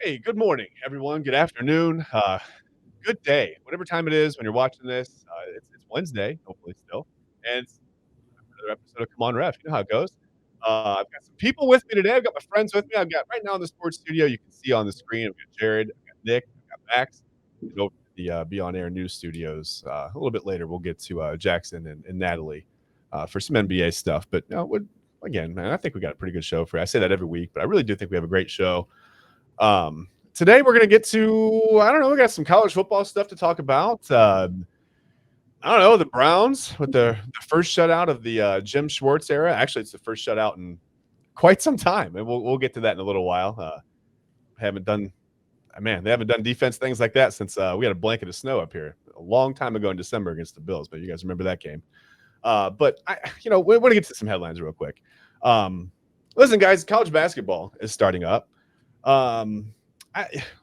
Hey, good morning, everyone. Good afternoon. Good day, whatever time it is when you're watching this. It's Wednesday, hopefully still, and it's another episode of Come On Ref. You know how it goes. I've got some people with me today. I've got my friends with me. I've got right now in the sports studio. You can see on the screen. I've got Jared, I've got Nick, I've got Max. And over at the Be On Air News Studios. A little bit later, we'll get to Jackson and Natalie for some NBA stuff. But again, man, I think we got a pretty good show for you. I say that every week, but I really do think we have a great show. Today we're gonna get to I don't know. We got some college football stuff to talk about. I don't know the Browns with the first shutout of the Jim Schwartz era. Actually, it's the first shutout in quite some time, and we'll get to that in a little while. Haven't done, man, they haven't done defense things like that since we had a blanket of snow up here a long time ago in December against the Bills. But you guys remember that game? But we're gonna get to some headlines real quick. Listen, guys, college basketball is starting up.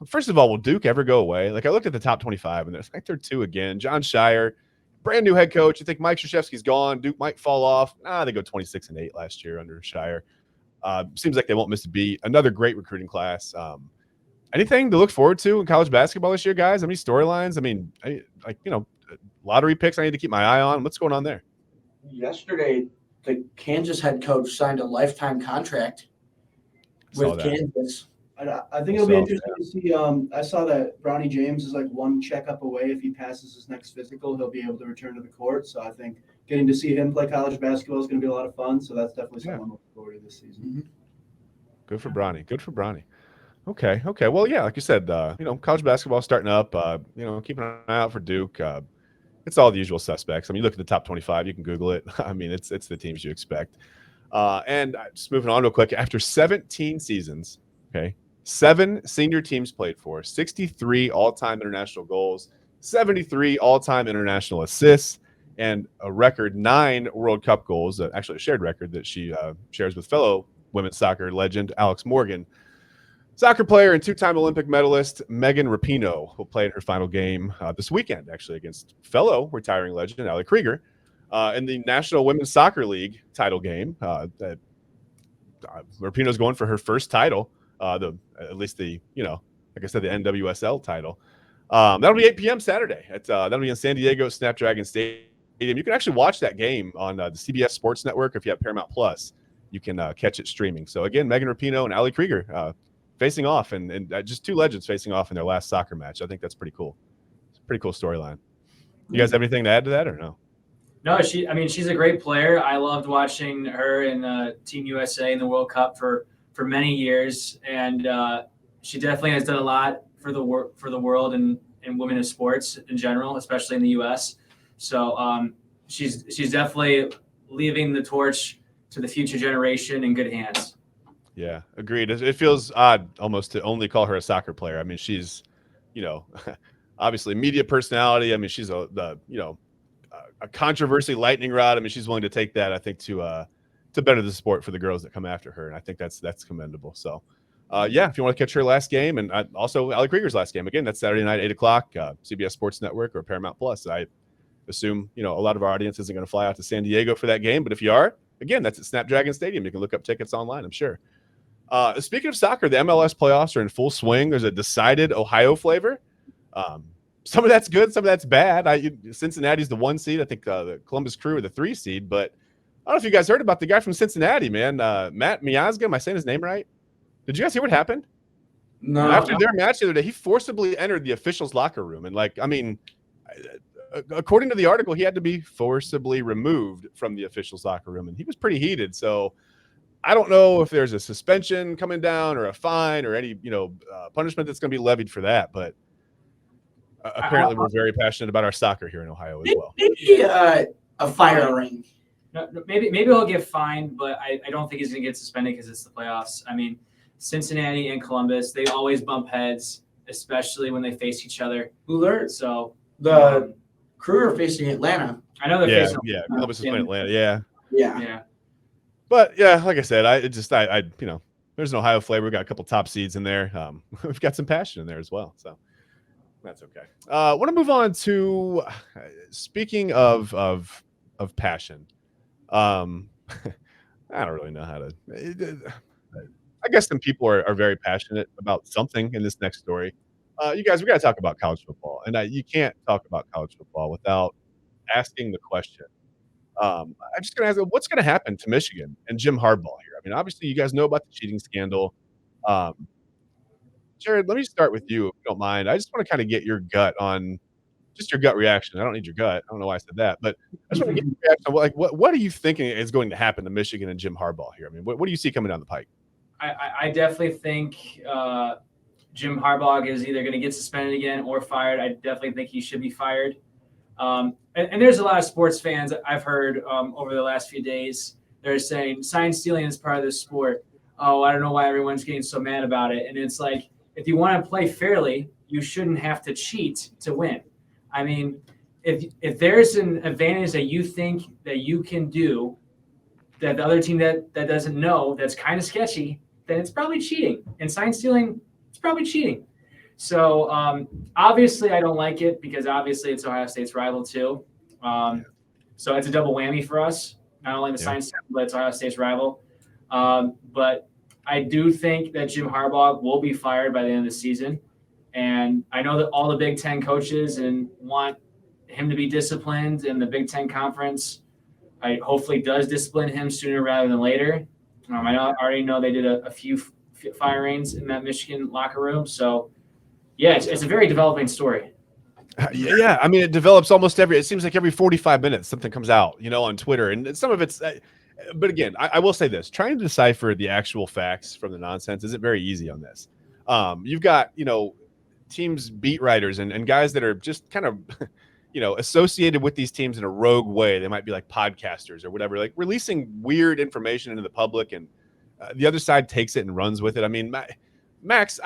First of all, will Duke ever go away? Like I looked at the top 25 and there's like they're two again. John Shire, brand new head coach. You think Mike Krzyzewski's gone? Duke might fall off. They go 26-8 last year under Shire. Seems like they won't miss a beat. Another great recruiting class. Anything to look forward to in college basketball this year, guys? How many storylines? I mean, lottery picks I need to keep my eye on. What's going on there? Yesterday, the Kansas head coach signed a lifetime contract with Kansas. I think it'll be interesting to see. I saw that Bronny James is like one checkup away. If he passes his next physical, he'll be able to return to the court. So I think getting to see him play college basketball is going to be a lot of fun. So that's definitely something I'm looking forward to this season. Mm-hmm. Good for Bronny. Good for Bronny. Okay. Well, yeah, like you said, college basketball starting up. Keeping an eye out for Duke. It's all the usual suspects. I mean, you look at the top 25, you can Google it. I mean, it's the teams you expect. And just moving on real quick, after 17 seasons, okay, 7 senior teams played for, 63 all-time international goals, 73 all-time international assists, and a record 9 World Cup goals, actually a shared record that she shares with fellow women's soccer legend Alex Morgan. Soccer player and 2-time Olympic medalist Megan Rapinoe will play in her final game this weekend, actually, against fellow retiring legend Ali Krieger in the National Women's Soccer League title game. Rapinoe's going for her first title, like I said, the NWSL title. That'll be 8 p.m. Saturday. That'll be in San Diego Snapdragon Stadium. You can actually watch that game on the CBS Sports Network. If you have Paramount Plus, you can catch it streaming. So, again, Megan Rapinoe and Ali Krieger facing off, and just 2 legends facing off in their last soccer match. I think that's pretty cool. It's a pretty cool storyline. You guys have anything to add to that or no? No, she's a great player. I loved watching her in Team USA in the World Cup for many years, and she definitely has done a lot for the world and women in sports in general, especially in the U.S. So she's definitely leaving the torch to the future generation in good hands. Yeah, agreed. It feels odd almost to only call her a soccer player. I mean, she's, obviously media personality. I mean, she's a controversy lightning rod. I mean, she's willing to take that, I think, to better the sport for the girls that come after her, and I think that's commendable. So, if you want to catch her last game, and also Ali Krieger's last game, again, that's Saturday night, 8:00, CBS Sports Network or Paramount Plus. I assume a lot of our audience isn't going to fly out to San Diego for that game, but if you are, again, that's at Snapdragon Stadium. You can look up tickets online, I'm sure. Speaking of soccer, the MLS playoffs are in full swing. There's a decided Ohio flavor. Some of that's good, some of that's bad. Cincinnati's the 1 seed. I think the Columbus Crew are the 3 seed. But I don't know if you guys heard about the guy from Cincinnati, man. Matt Miazga. Am I saying his name right? Did you guys hear what happened? No. After their match the other day, he forcibly entered the officials' locker room. And, according to the article, he had to be forcibly removed from the officials' locker room. And he was pretty heated. So I don't know if there's a suspension coming down or a fine or any, punishment that's going to be levied for that. But apparently we're very passionate about our soccer here in Ohio as well. Maybe a firing. No, maybe he'll get fined, but I don't think he's going to get suspended because it's the playoffs. I mean, Cincinnati and Columbus, they always bump heads, especially when they face each other. So the Crew are facing Atlanta. I know they're facing. Yeah, Columbus is playing Atlanta. Yeah. But yeah, like I said, there's an Ohio flavor. We got a couple top seeds in there. We've got some passion in there as well. So that's okay. I want to move on to speaking of passion. I don't really know how to. I guess some people are very passionate about something in this next story. You guys, we got to talk about college football, and you can't talk about college football without asking the question. I'm just going to ask, what's going to happen to Michigan and Jim Harbaugh here? I mean, obviously, you guys know about the cheating scandal. Um, Jared, let me start with you, if you don't mind. I just want to kind of get your gut on just your gut reaction. I don't need your gut. I don't know why I said that, but I just want to get your reaction. Like, what are you thinking is going to happen to Michigan and Jim Harbaugh here? I mean, what do you see coming down the pike? I definitely think Jim Harbaugh is either going to get suspended again or fired. I definitely think he should be fired. And there's a lot of sports fans I've heard over the last few days. They're saying sign stealing is part of the sport. Oh, I don't know why everyone's getting so mad about it. And it's like, if you want to play fairly, you shouldn't have to cheat to win. I mean, if there's an advantage that you think that you can do that the other team that doesn't know, that's kind of sketchy, then it's probably cheating. And sign stealing, it's probably cheating. So obviously I don't like it because obviously it's Ohio State's rival too. So it's a double whammy for us. Not only the sign stealing, but it's Ohio State's rival. But I do think that Jim Harbaugh will be fired by the end of the season. And I know that all the Big Ten coaches and want him to be disciplined in the Big Ten conference. I hopefully does discipline him sooner rather than later. I already know they did a few firings in that Michigan locker room. So, yeah, it's a very developing story. Yeah, I mean, it develops almost it seems like every 45 minutes something comes out, on Twitter. And some of it's, but again, I will say this, trying to decipher the actual facts from the nonsense isn't very easy on this. You've got, teams, beat writers and guys that are just kind of, associated with these teams in a rogue way. They might be like podcasters or whatever, like releasing weird information into the public, and the other side takes it and runs with it. I mean, Max,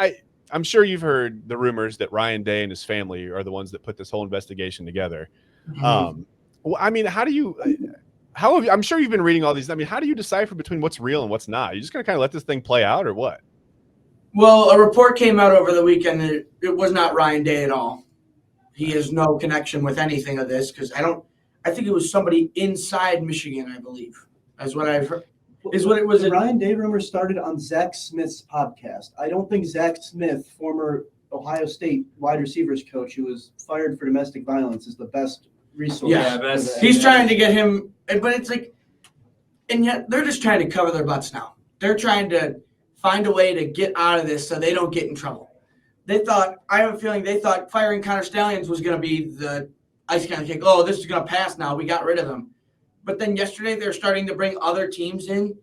I'm sure you've heard the rumors that Ryan Day and his family are the ones that put this whole investigation together. Well, I mean, I'm sure you've been reading all these. I mean, how do you decipher between what's real and what's not? You just going to kind of let this thing play out, or what? Well, a report came out over the weekend that it was not Ryan Day at all. He has no connection with anything of this because I think it was somebody inside Michigan, I believe, is what I've heard. Is what it was. The Ryan Day rumor started on Zach Smith's podcast. I don't think Zach Smith, former Ohio State wide receivers coach who was fired for domestic violence, is the best resource. Yeah, he's trying to get him, but it's like, and yet they're just trying to cover their butts now. They're trying to find a way to get out of this so they don't get in trouble. I have a feeling they thought firing Connor Stallions was going to be the ice kind of kick. Oh, this is going to pass now. We got rid of him. But then yesterday they're starting to bring other teams in.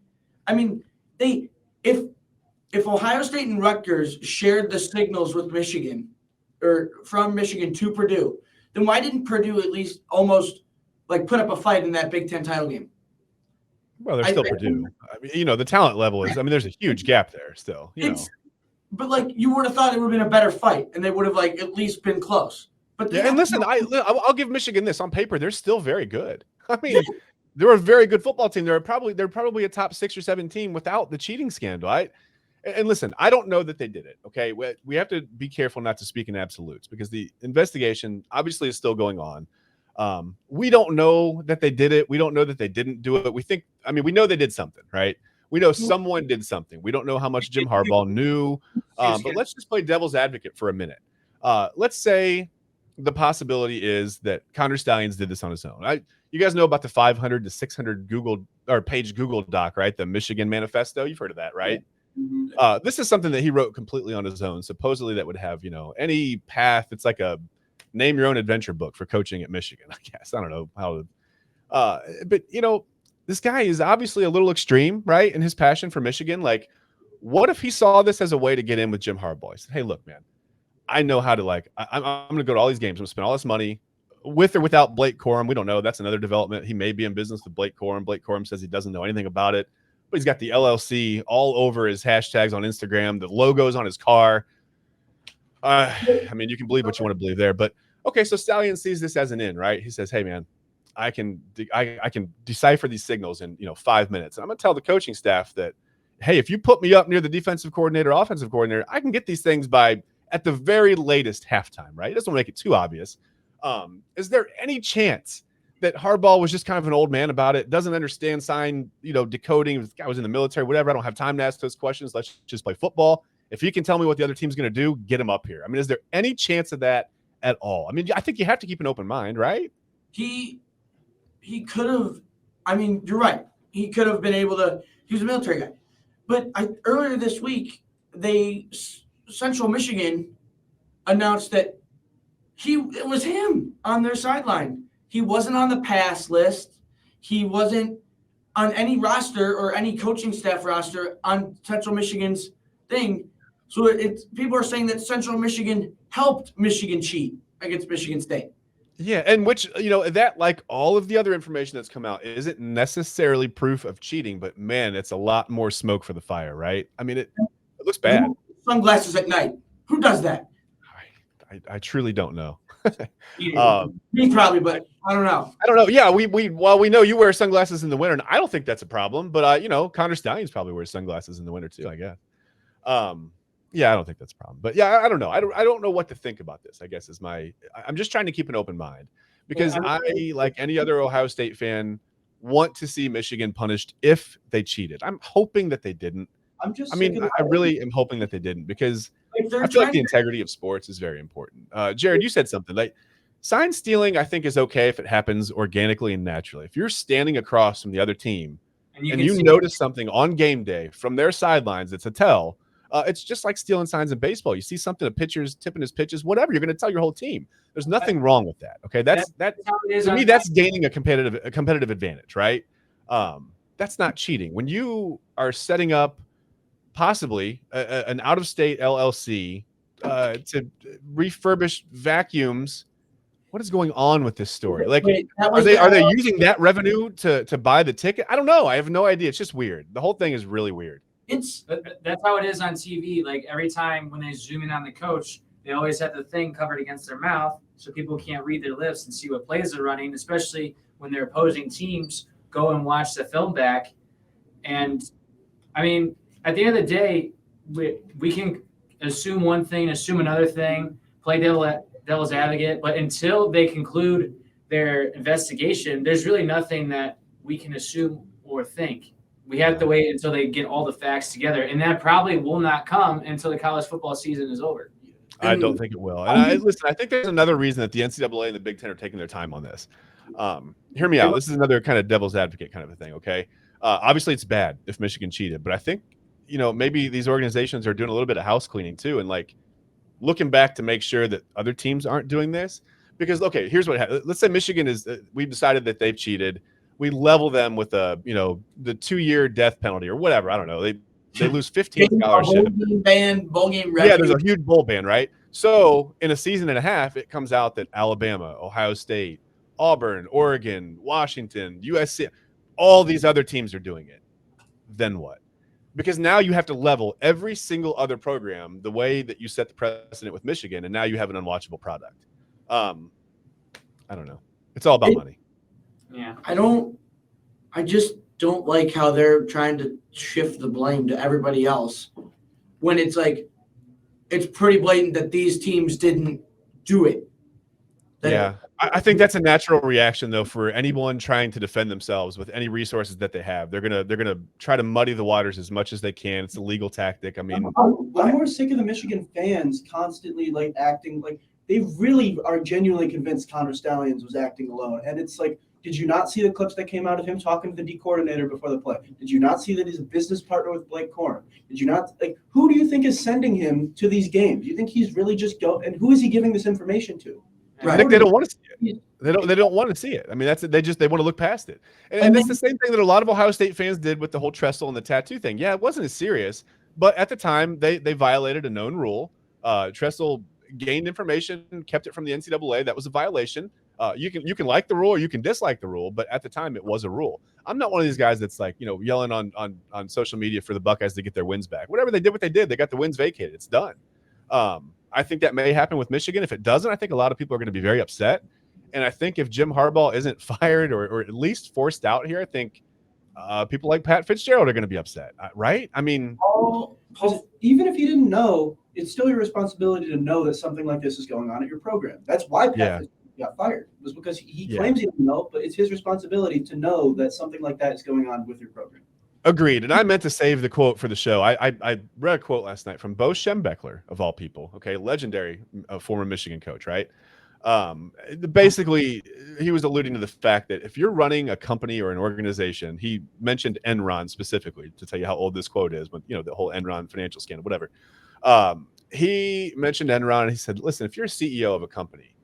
I mean, if Ohio State and Rutgers shared the signals with Michigan or from Michigan to Purdue, then why didn't Purdue at least almost like put up a fight in that Big Ten title game? Well, they're still Purdue. I mean, the talent level is, there's a huge gap there still, But like you would have thought it would have been a better fight and they would have like at least been close. But yeah, and listen, I'll give Michigan this. On paper, they're still very good. I mean, they're a very good football team. They're probably a top 6 or 7 team without the cheating scandal. And listen, I don't know that they did it. Okay, we have to be careful not to speak in absolutes because the investigation obviously is still going on. We don't know that they did it. We don't know that they didn't do it. We know they did something, right? We know someone did something. We don't know how much Jim Harbaugh knew. But let's just play devil's advocate for a minute. Let's say the possibility is that Connor Stallions did this on his own. You guys know about the 500 to 600 page Google doc, right? The Michigan Manifesto. You've heard of that, right? Mm-hmm. This is something that he wrote completely on his own. Supposedly that would have, any path. It's like a name your own adventure book for coaching at Michigan, I guess. I don't know how. But this guy is obviously a little extreme, right? In his passion for Michigan. Like, what if he saw this as a way to get in with Jim Harbaugh? He said, hey, look, man, I know how to I'm going to go to all these games. I'm going to spend all this money with or without Blake Corum. We don't know. That's another development. He may be in business with Blake Corum. Blake Corum says he doesn't know anything about it, but he's got the LLC all over his hashtags on Instagram, the logos on his car. You can believe what you want to believe there, but okay. So Stallion sees this as an in, right? He says, hey man, I can decipher these signals in 5 minutes. And I'm going to tell the coaching staff that, hey, if you put me up near the defensive coordinator, offensive coordinator, I can get these things by at the very latest halftime, right? It doesn't make it too obvious. Is there any chance that Harbaugh was just kind of an old man about it, doesn't understand sign, decoding. This guy was in the military, whatever. I don't have time to ask those questions. Let's just play football. If he can tell me what the other team's going to do, get him up here. I mean, is there any chance of that at all? I mean, I think you have to keep an open mind, right? He could have. I mean, you're right. He could have been able to. He was a military guy, but earlier this week, Central Michigan announced that it was him on their sideline. He wasn't on the pass list. He wasn't on any roster or any coaching staff roster on Central Michigan's thing. So people are saying that Central Michigan helped Michigan cheat against Michigan State. Yeah, and which, that, like all of the other information that's come out, isn't necessarily proof of cheating, but man, it's a lot more smoke for the fire, right? I mean, it looks bad. Sunglasses at night. Who does that? I truly don't know. Me probably, but I don't know. I don't know. Yeah, we know you wear sunglasses in the winter, and I don't think that's a problem. But Connor Stallions probably wears sunglasses in the winter too, I guess. Yeah, I don't think that's a problem. But yeah, I don't know. I don't know what to think about this, I guess I'm just trying to keep an open mind because I, like any other Ohio State fan, want to see Michigan punished if they cheated. I'm hoping that they didn't. I really am hoping that they didn't because I feel like the integrity of sports is very important. Jared, you said something like sign stealing, I think, is okay if it happens organically and naturally. If you're standing across from the other team and you notice something on game day from their sidelines, it's a tell. It's just like stealing signs in baseball. You see something, a pitcher's tipping his pitches, whatever, you're going to tell your whole team. There's nothing wrong with that. Okay, that's to me, that's gaining a competitive advantage, right? That's not cheating. When you are setting up possibly an out-of-state LLC to refurbish vacuums. What is going on with this story? Like, are they using that revenue to buy the ticket? I don't know. I have no idea. It's just weird. The whole thing is really weird. That's how it is on TV. Like every time when they zoom in on the coach, they always have the thing covered against their mouth so people can't read their lips and see what plays they're running, especially when their opposing teams go and watch the film back. And I mean, at the end of the day, we can assume one thing, assume another thing, play devil's advocate, but until they conclude their investigation, there's really nothing that we can assume or think. We have to wait until they get all the facts together, and that probably will not come until the college football season is over. I don't think it will. And listen, I think there's another reason that the NCAA and the Big Ten are taking their time on this. Hear me out. This is another kind of devil's advocate kind of a thing, okay? Obviously, it's bad if Michigan cheated, but I think maybe these organizations are doing a little bit of house cleaning too, and like looking back to make sure that other teams aren't doing this. Because okay, here's what happened. Let's say Michigan we've decided that they've cheated. We level them with the 2-year death penalty or whatever. I don't know. They lose 15 scholarships. Bowl game. Yeah, there's a huge bowl ban, right? So in a season and a half, it comes out that Alabama, Ohio State, Auburn, Oregon, Washington, USC, all these other teams are doing it. Then what? Because now you have to level every single other program the way that you set the precedent with Michigan, and now you have an unwatchable product. I don't know. It's all about money. Yeah. I just don't like how they're trying to shift the blame to everybody else when it's like it's pretty blatant that these teams didn't do it. Yeah. I think that's a natural reaction though for anyone trying to defend themselves with any resources that they have. They're gonna try to muddy the waters as much as they can. It's a legal tactic. I mean, I'm more sick of the Michigan fans constantly like acting like they really are genuinely convinced Connor Stallions was acting alone. And it's like, did you not see the clips that came out of him talking to the D coordinator before the play? Did you not see that he's a business partner with Blake Corum? Did you not who do you think is sending him to these games? Do you think he's really just and who is he giving this information to? I think they don't want to see it. They don't want to see it. I mean, they want to look past it. And it's the same thing that a lot of Ohio State fans did with the whole Tressel and the tattoo thing. Yeah, it wasn't as serious, but at the time they violated a known rule. Tressel gained information, kept it from the NCAA. That was a violation. You can like the rule or you can dislike the rule, but at the time it was a rule. I'm not one of these guys that's like, yelling on social media for the Buckeyes to get their wins back. Whatever they did, what they did, they got the wins vacated. It's done. I think that may happen with Michigan. If it doesn't, I think a lot of people are going to be very upset. And I think if Jim Harbaugh isn't fired or at least forced out here, I think people like Pat Fitzgerald are going to be upset, right? I mean, even if you didn't know, it's still your responsibility to know that something like this is going on at your program. That's why Pat Fitzgerald got fired. It was because he Yeah. claims he didn't know, but it's his responsibility to know that something like that is going on with your program. Agreed. And I meant to save the quote for the show. I read a quote last night from Bo Schembechler, of all people. Okay, legendary former Michigan coach, right? Basically, he was alluding to the fact that if you're running a company or an organization, he mentioned Enron specifically to tell you how old this quote is, but the whole Enron financial scandal, whatever. He mentioned Enron and he said, listen, if you're a CEO of a company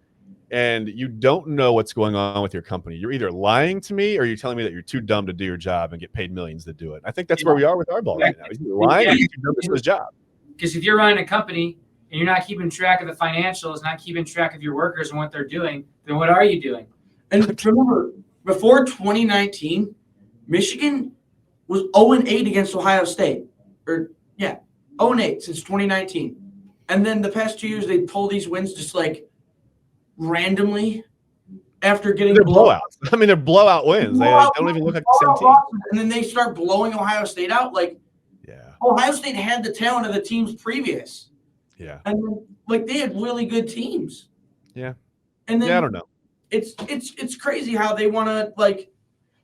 and you don't know what's going on with your company, you're either lying to me or you're telling me that you're too dumb to do your job and get paid millions to do it. I think that's where we are with Harbaugh right now. He's either lying or he's too dumb to do his job. Because if you're running a company and you're not keeping track of the financials, not keeping track of your workers and what they're doing, then what are you doing? And remember, before 2019, Michigan was 0-8 against Ohio State. 0-8 since 2019. And then the past 2 years, they pull these wins just like randomly after getting They're blowouts. I mean, they're blowout wins. They don't even look like the same team. And then they start blowing Ohio State out. Like, Ohio State had the talent of the teams previous. Yeah. And like they had really good teams. Yeah. And then I don't know. It's crazy how they want to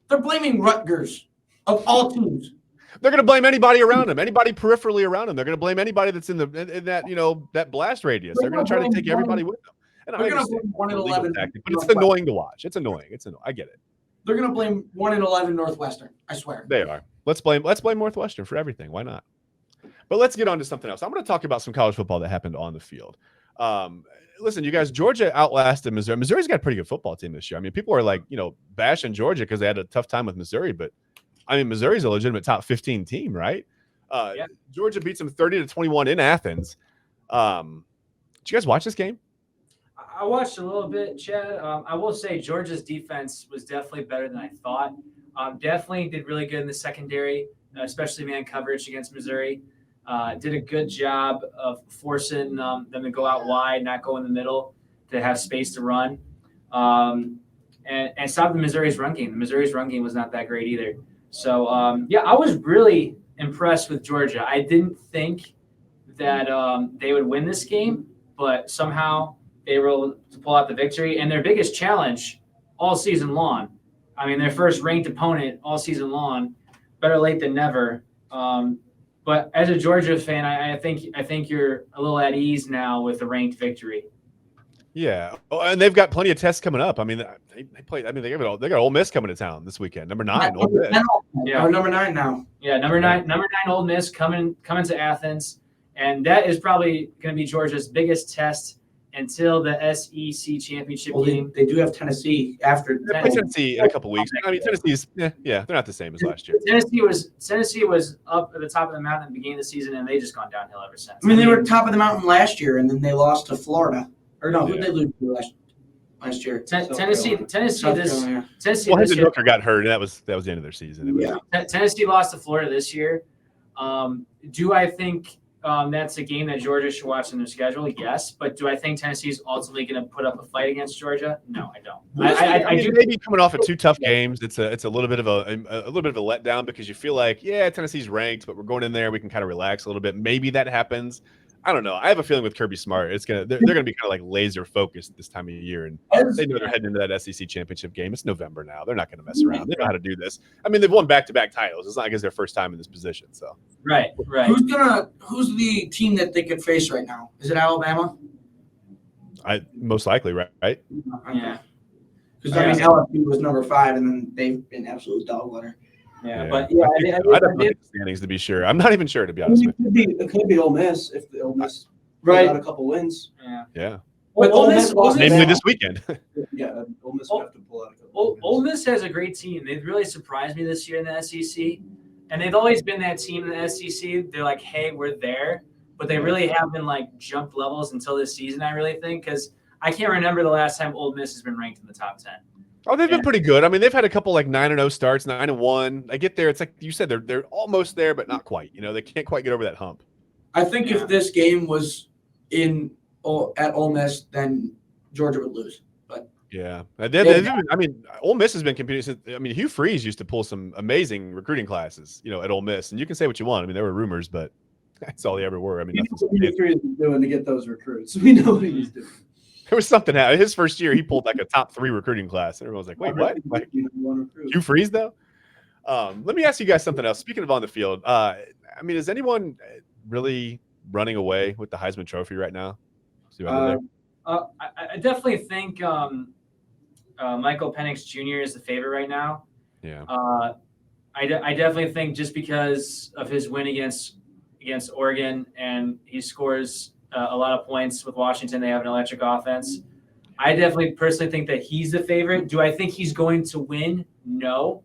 they're blaming Rutgers of all teams. They're going to blame anybody around them, anybody peripherally around them. They're going to blame anybody that's in that that blast radius. They're going to try to take everybody with them. And they're going to blame 1-11, tactic, but it's annoying to watch. It's annoying. I get it. They're going to blame 1-11 Northwestern. I swear they are. Let's blame Northwestern for everything. Why not? But let's get on to something else. I'm going to talk about some college football that happened on the field. Listen, you guys, Georgia outlasted Missouri. Missouri's got a pretty good football team this year. I mean, people are bashing Georgia because they had a tough time with Missouri, but I mean, Missouri's a legitimate top 15 team, right? Georgia beats them 30-21 in Athens. Did you guys watch this game? I watched a little bit, Chad. I will say Georgia's defense was definitely better than I thought. Definitely did really good in the secondary, especially man coverage against Missouri. Did a good job of forcing them to go out wide, not go in the middle, to have space to run, and stop the Missouri's run game. The Missouri's run game was not that great either. So, I was really impressed with Georgia. I didn't think that they would win this game, but somehow they were able to pull out the victory. And their biggest challenge all season long, I mean, their first ranked opponent all season long, better late than never. But as a Georgia fan, I think you're a little at ease now with the ranked victory. Yeah, and they've got plenty of tests coming up. I mean, they played. I mean, they got Ole Miss coming to town this weekend. Number 9, Ole Miss. Yeah, number 9 now. Yeah, number nine, Ole Miss coming to Athens, and that is probably going to be Georgia's biggest test until the SEC championship game. They do have Tennessee after. They play Tennessee in a couple weeks. I mean, Tennessee's they're not the same as last year. Tennessee was up at the top of the mountain at the beginning of the season, and they just gone downhill ever since. I mean, they were top of the mountain last year, and then they lost to Florida. Or no, who did they lose to last year? Tennessee. Well, Hendon Hooker got hurt, and that was the end of their season. Tennessee lost to Florida this year. Do I think that's a game that Georgia should watch in their schedule? Yes, but do I think Tennessee's ultimately going to put up a fight against Georgia? No, I don't. I do. Maybe coming off of 2 tough games, it's a little bit of a little bit of a letdown because you feel like Tennessee's ranked, but we're going in there, we can kind of relax a little bit. Maybe that happens. I don't know. I have a feeling with Kirby Smart, they're going to be kind of like laser focused this time of year, and they know they're heading into that SEC championship game. It's November now. They're not going to mess around. They know how to do this. I mean, they've won back-to-back titles. It's not like it's their first time in this position. So right. Who's the team that they could face right now? Is it Alabama? Most likely, right? Yeah. Because I mean, LSU was number 5, and then they've been absolute dog water. Yeah, but I'd have the standings to be sure. I'm not even sure, to be honest with you. It could be Ole Miss if the Ole Miss got a couple wins. Yeah. But Ole Miss, namely this weekend. Yeah, Ole Miss would have to pull out a couple. Ole Miss has a great team. They've really surprised me this year in the SEC, and they've always been that team in the SEC. They're like, hey, we're there, but they really haven't jumped levels until this season. I really think because I can't remember the last time Ole Miss has been ranked in the top 10. Oh, they've been pretty good. I mean, they've had a couple 9-0 starts, 9-1. I get there. It's like you said, they're almost there, but not quite. They can't quite get over that hump. I think if this game was at Ole Miss, then Georgia would lose. But yeah, I mean, Ole Miss has been competing since. I mean, Hugh Freeze used to pull some amazing recruiting classes, at Ole Miss, and you can say what you want. I mean, there were rumors, but that's all they ever were. I mean, Hugh Freeze was doing to get those recruits. We know what he was doing. There was something out. His first year, he pulled like a top 3 recruiting class. And everyone was like, wait, what? Like, Hugh Freeze, though? Let me ask you guys something else. Speaking of on the field, I mean, is anyone really running away with the Heisman Trophy right now? I definitely think Michael Penix Jr. is the favorite right now. Yeah. I definitely think just because of his win against Oregon, and he scores a lot of points with Washington. They have an electric offense. I definitely personally think that he's the favorite. Do I think he's going to win? No.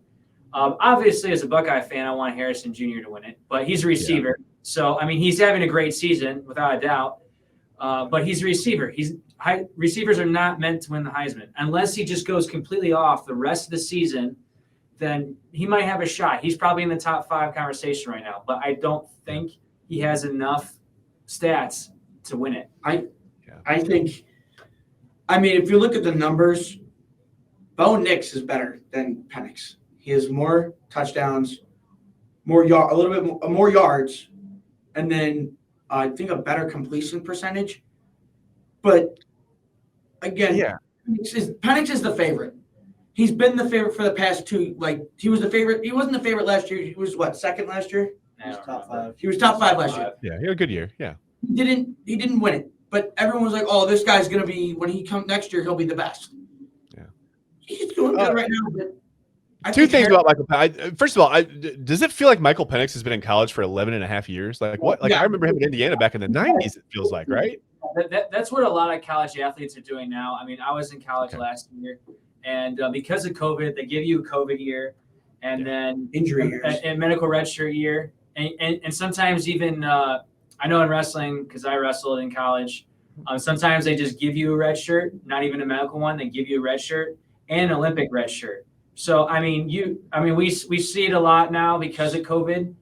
Obviously, as a Buckeye fan, I want Harrison Jr. to win it, but he's a receiver. Yeah. So, I mean, he's having a great season without a doubt, but he's a receiver. Receivers are not meant to win the Heisman. Unless he just goes completely off the rest of the season, then he might have a shot. He's probably in the top 5 conversation right now, but I don't think he has enough stats to win it. I think, I mean, if you look at the numbers, Bo Nix is better than Penix. He has more touchdowns, a little bit more yards, and then I think a better completion percentage. But again, Penix is the favorite. He's been the favorite for the past 2. Like, he was the favorite. He wasn't the favorite last year. He was what, second last year? He was top 5. He was top 5 last year. Yeah, he had a good year. Yeah. He didn't win it, but everyone was like, "Oh, this guy's gonna be when he comes next year, he'll be the best." Yeah. He's doing good right now. But 2 things about Michael Penix. First of all, does it feel like Michael Penix has been in college for 11 and a half years? Like what? Like I remember him in Indiana back in the 90s. It feels like, right? That's what a lot of college athletes are doing now. I mean, I was in college last year, and because of COVID, they give you a COVID year, and then injury years and medical redshirt year, and sometimes even I know in wrestling, because I wrestled in college, sometimes they just give you a red shirt, not even a medical one. They give you a red shirt and an Olympic red shirt. So I mean, we see it a lot now because of COVID.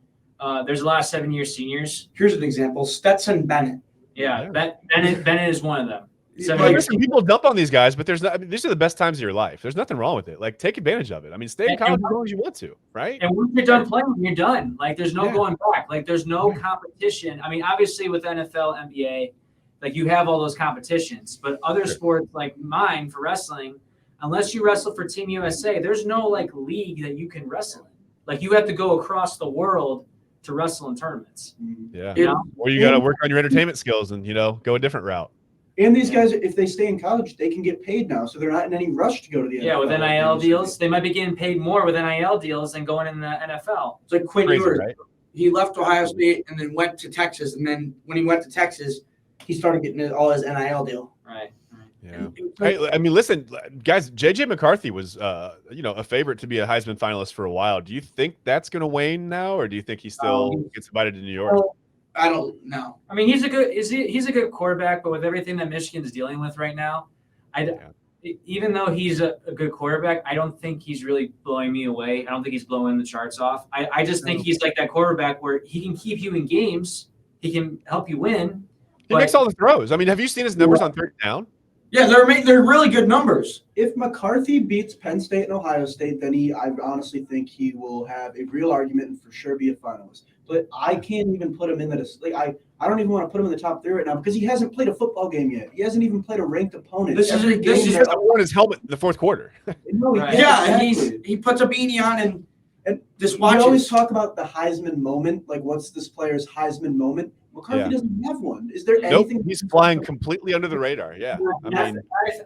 There's a lot of 7-year seniors. Here's an example: Stetson Bennett. Yeah. Bennett is one of them. Listen, people dump on these guys, but these are the best times of your life. There's nothing wrong with it. Like, take advantage of it. I mean, stay in college as long as you want to, right? And once you're done playing, you're done. Like, there's no going back. Like, there's no competition. I mean, obviously with NFL, NBA, like you have all those competitions, but other sports like mine for wrestling, unless you wrestle for Team USA, there's no like league that you can wrestle in. Like, you have to go across the world to wrestle in tournaments. Yeah. Or you got to work on your entertainment skills and, go a different route. And these guys, if they stay in college, they can get paid now, so they're not in any rush to go to the NFL. Yeah, with NIL deals, they might be getting paid more with NIL deals than going in the NFL. It's like Quinn Ewers. Right? He left Ohio State and then went to Texas, and then when he went to Texas, he started getting all his NIL deal. Right. Yeah. Hey, I mean, listen, guys, JJ McCarthy was, a favorite to be a Heisman finalist for a while. Do you think that's going to wane now, or do you think he still gets invited to New York? I don't know. I mean, he's a good quarterback, but with everything that Michigan's dealing with right now, even though he's a good quarterback, I don't think he's really blowing me away. I don't think he's blowing the charts off. I just think he's like that quarterback where he can keep you in games. He can help you win. He makes all the throws. I mean, have you seen his numbers on third down? Yeah, they're really good numbers. If McCarthy beats Penn State and Ohio State, then I honestly think he will have a real argument and for sure be a finalist. But I can't even put him in I don't even want to put him in the top 3 right now because he hasn't played a football game yet. He hasn't even played a ranked opponent. This is just won his helmet in the fourth quarter. No, he puts a beanie on and just watches. We always talk about the Heisman moment, like what's this player's Heisman moment? McCarthy doesn't have one. Is there anything? He's flying completely under the radar. Yeah, I mean,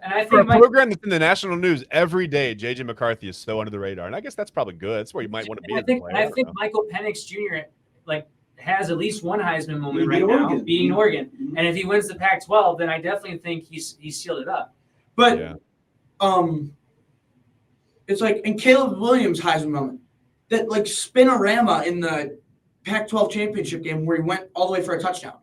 I think for a program that's in the national news every day, JJ McCarthy is so under the radar, and I guess that's probably good. That's where you might want to be. I think Michael Penix Jr. has at least one Heisman moment right now, beating Oregon. And if he wins the Pac-12, then I definitely think he's sealed it up. But it's like in Caleb Williams' Heisman moment, that like spinorama in the Pac-12 championship game where he went all the way for a touchdown.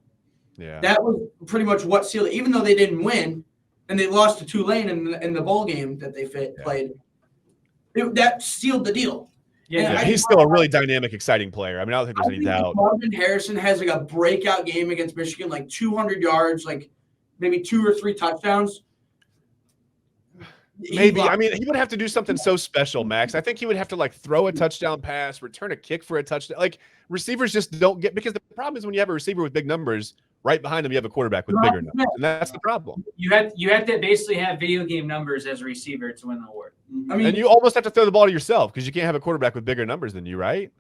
Yeah, that was pretty much what sealed it. Even though they didn't win and they lost to Tulane in the bowl game that they played, that sealed the deal. Yeah, he's still a really dynamic, exciting player. I mean, I don't think there's any doubt. Marvin Harrison has like a breakout game against Michigan, like 200 yards, like maybe 2 or 3 touchdowns. Maybe. I mean, he would have to do something so special, Max. I think he would have to like throw a touchdown pass, return a kick for a touchdown. Like receivers just don't get, because the problem is when you have a receiver with big numbers, right behind him you have a quarterback with bigger numbers, and that's the problem. You have to basically have video game numbers as a receiver to win the award. I mean, And you almost have to throw the ball to yourself because you can't have a quarterback with bigger numbers than you, right?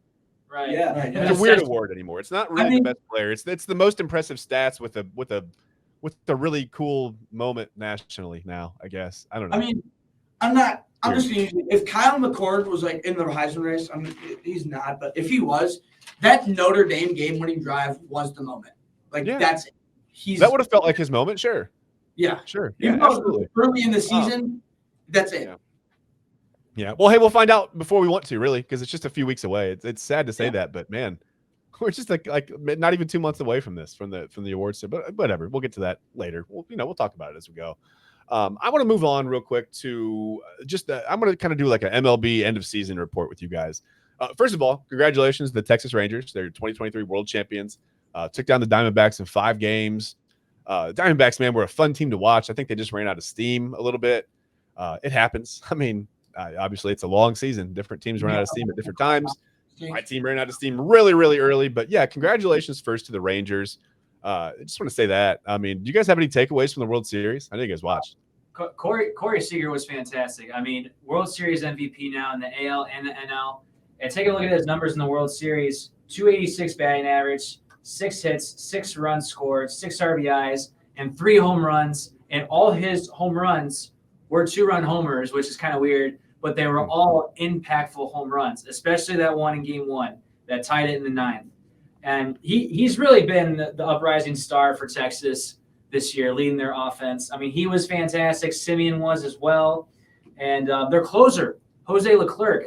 Right. Yeah. right, It's a weird award anymore. It's not really the best player. It's the most impressive stats with a really cool moment nationally now, I guess. I don't know. I mean, I'm just going to use if Kyle McCord was like in the Heisman race, he's not, but if he was, that Notre Dame game-winning drive was the moment. Like, that's it. That would have felt like his moment, sure. Yeah. Sure. Yeah, absolutely. Early in the season, that's it. Yeah. Well, hey, we'll find out before we want to, really, because it's just a few weeks away. It's sad to say that, but man, we're just like not even 2 months away from this, from the awards. But whatever, we'll get to that later. We'll talk about it as we go. I want to move on real quick to I'm going to kind of do like an MLB end of season report with you guys. First of all, congratulations to the Texas Rangers. They're 2023 world champions. Took down the Diamondbacks in 5 games. Diamondbacks, man, were a fun team to watch. I think they just ran out of steam a little bit. It happens. I mean, obviously it's a long season. Different teams run out of steam at different times. My team ran out of steam really, really early. But yeah, congratulations first to the Rangers. I just want to say that. I mean, do you guys have any takeaways from the World Series? I know you guys watched. Corey Seager was fantastic. I mean, World Series MVP now in the AL and the NL. And take a look at his numbers in the World Series: 286 batting average, 6 hits, 6 runs scored, 6 RBIs, and 3 home runs. And all his home runs were 2-run homers, which is kind of weird, but they were all impactful home runs, especially that one in Game 1 that tied it in the 9th. And he's really been the uprising star for Texas this year, leading their offense. I mean, he was fantastic. Simeon was as well. And their closer, Jose Leclerc,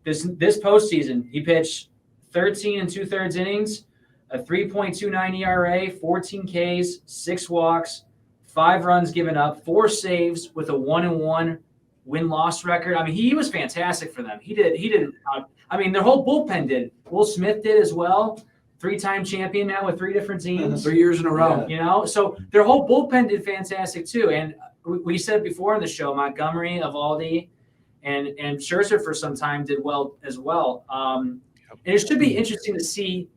this postseason, he pitched 13 2/3 innings, a 3.29 ERA, 14 Ks, 6 walks, 5 runs given up, 4 saves with a 1-1 win-loss record. I mean, he was fantastic for them. He did. I mean, their whole bullpen did. Will Smith did as well. 3-time champion now with 3 different teams. 3 years in a row. You know, so their whole bullpen did fantastic too. And we said before in the show, Montgomery, Eovaldi, and Scherzer for some time did well as well. And it should be interesting to see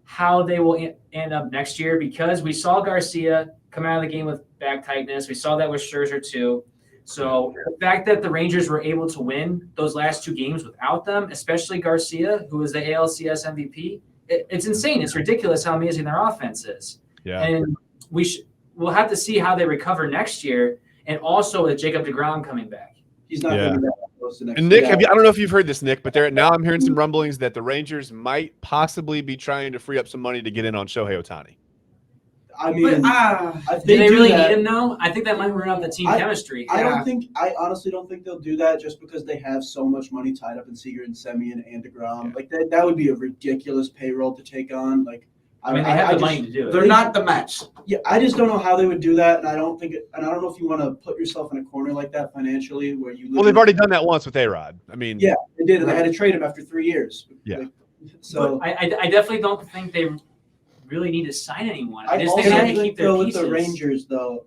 how they will end up next year, because we saw Garcia come out of the game with back tightness. We saw that with Scherzer too. So the fact that the Rangers were able to win those last 2 games without them, especially Garcia, who was the ALCS MVP, it's insane. It's ridiculous how amazing their offense is. Yeah. And we'll have to see how they recover next year, and also with Jacob deGrom coming back. He's not going to be that close to next And Nick, year. I don't know if you've heard this, Nick, but now I'm hearing some rumblings that the Rangers might possibly be trying to free up some money to get in on Shohei Ohtani. I mean, Do they really need him though? I think that might ruin up the team chemistry. I honestly don't think they'll do that, just because they have so much money tied up in Seager and Semien and DeGrom. Yeah. Like that would be a ridiculous payroll to take on. Like, I mean, they have the money to do it. They're not the Mets. Yeah, I just don't know how they would do that, and I don't know if you want to put yourself in a corner like that financially, where you. Well, they've already done that once with A-Rod. I mean, yeah, they did, and they had to trade him after 3 years. Yeah. Like, so I definitely don't think they really need to sign anyone. I just think they have to keep their with pieces. the Rangers, though,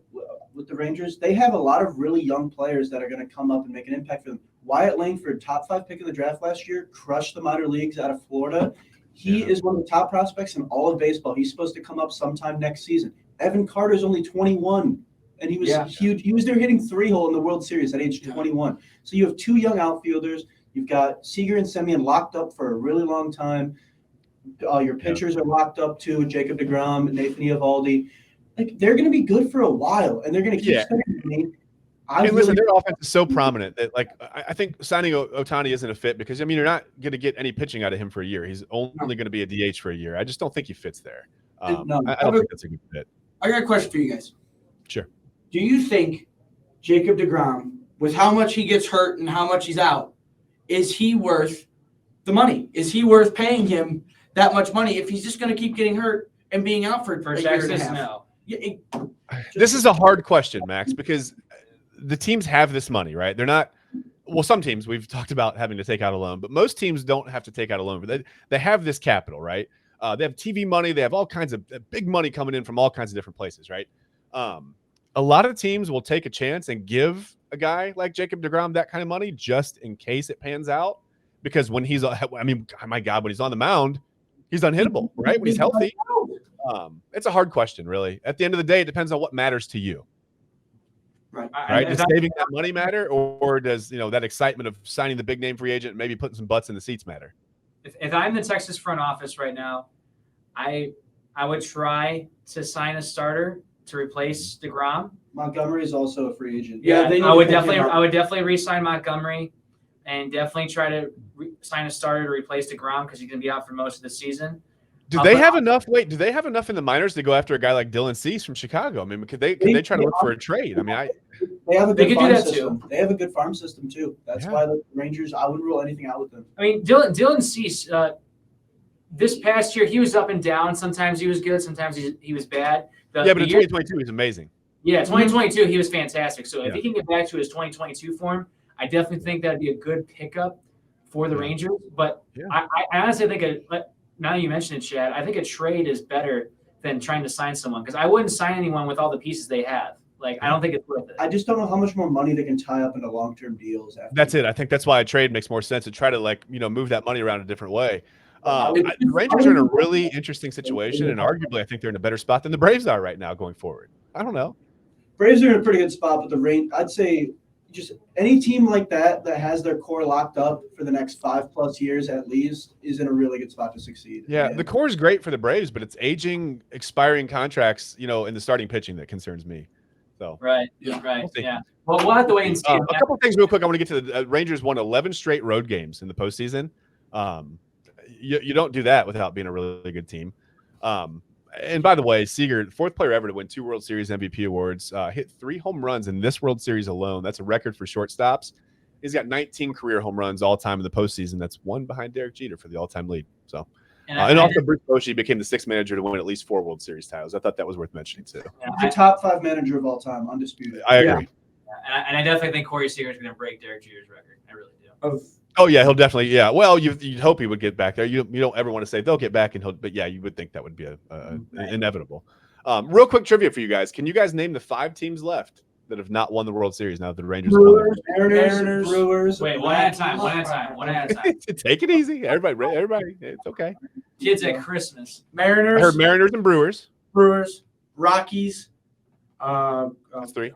with the Rangers, they have a lot of really young players that are going to come up and make an impact for them. Wyatt Langford, top 5 pick in the draft last year, crushed the minor leagues out of Florida. He is one of the top prospects in all of baseball. He's supposed to come up sometime next season. Evan Carter's only 21, and he was huge. He was there hitting 3-hole in the World Series at age 21. So you have 2 young outfielders. You've got Seager and Semien locked up for a really long time. Your pitchers are locked up too, Jacob deGrom, Nathan Eovaldi. Like, they're going to be good for a while, and they're going to keep spending money. Listen, their offense is so prominent that, like, I think signing Ohtani isn't a fit, because, I mean, you're not going to get any pitching out of him for a year. He's only going to be a DH for a year. I just don't think he fits there. I don't think that's a good fit. I got a question for you guys. Sure. Do you think Jacob deGrom, with how much he gets hurt and how much he's out, is he worth the money? Is he worth paying him that much money if he's just going to keep getting hurt and being out for a year and a half? No. Yeah, This is a hard question, Max, because the teams have this money, right? They're not – well, some teams we've talked about having to take out a loan, but most teams don't have to take out a loan. But they have this capital, right? They have TV money. They have all kinds of big money coming in from all kinds of different places, right? A lot of teams will take a chance and give a guy like Jacob deGrom that kind of money just in case it pans out, because when he's – I mean, my God, when he's on the mound – he's unhittable, right? When he's healthy. It's a hard question, really. At the end of the day, it depends on what matters to you. Right. Right? Does saving that money matter, or does that excitement of signing the big name free agent and maybe putting some butts in the seats matter? If I'm the Texas front office right now, I would try to sign a starter to replace DeGrom. Montgomery is also a free agent. Yeah, I would definitely re-sign Montgomery, and definitely try to sign a starter to replace DeGrom because he's going to be out for most of the season. Do they have enough? Wait, do they have enough in the minors to go after a guy like Dylan Cease from Chicago? I mean, could they try to look for a trade? I mean, they have a good could farm do that system. too. They have a good farm system too. That's why the Rangers. I wouldn't rule anything out with them. I mean, Dylan Cease. This past year, he was up and down. Sometimes he was good. Sometimes he was bad. But in 2022, he's amazing. Yeah, 2022, he was fantastic. So if he Yeah. can get back to his 2022 form, I definitely think that'd be a good pickup for the Rangers. But I honestly think now that you mentioned it, Chad, I think a trade is better than trying to sign someone because I wouldn't sign anyone with all the pieces they have. Like, I don't think it's worth it. I just don't know how much more money they can tie up into long-term deals. That's it. I think that's why a trade makes more sense to try to move that money around a different way. The Rangers are in a really interesting situation, and arguably, I think they're in a better spot than the Braves are right now going forward. I don't know. Braves are in a pretty good spot, but the Rangers, I'd say, just any team like that has their core locked up for the next 5+ years at least is in a really good spot to succeed. Yeah, the core is great for the Braves, but it's aging, expiring contracts, in the starting pitching that concerns me. So right, right, yeah. Well, we'll have to wait and see. A couple of things real quick. I want to get to the Rangers won 11 straight road games in the postseason. You don't do that without being a really good team. And by the way, Seager, fourth player ever to win 2 World Series MVP awards, hit 3 home runs in this World Series alone. That's a record for shortstops. He's got 19 career home runs all time in the postseason. That's one behind Derek Jeter for the all-time lead. So, and also Bruce Bochy became the 6th manager to win at least 4 World Series titles. I thought that was worth mentioning too. He's a top 5 manager of all time, undisputed. I agree. Yeah. And I definitely think Corey Seager is going to break Derek Jeter's record. I really do. Oh yeah, he'll definitely. Yeah, well, you'd hope he would get back there. You don't ever want to say they'll get back, but yeah, you would think that would be inevitable. Real quick trivia for you guys: can you guys name the 5 teams left that have not won the World Series now that the Rangers won? Mariners, Brewers. Wait, one at a time. Take it easy, everybody. It's okay. Kids at Christmas. Mariners. I heard Mariners and Brewers. Rockies. That's 3.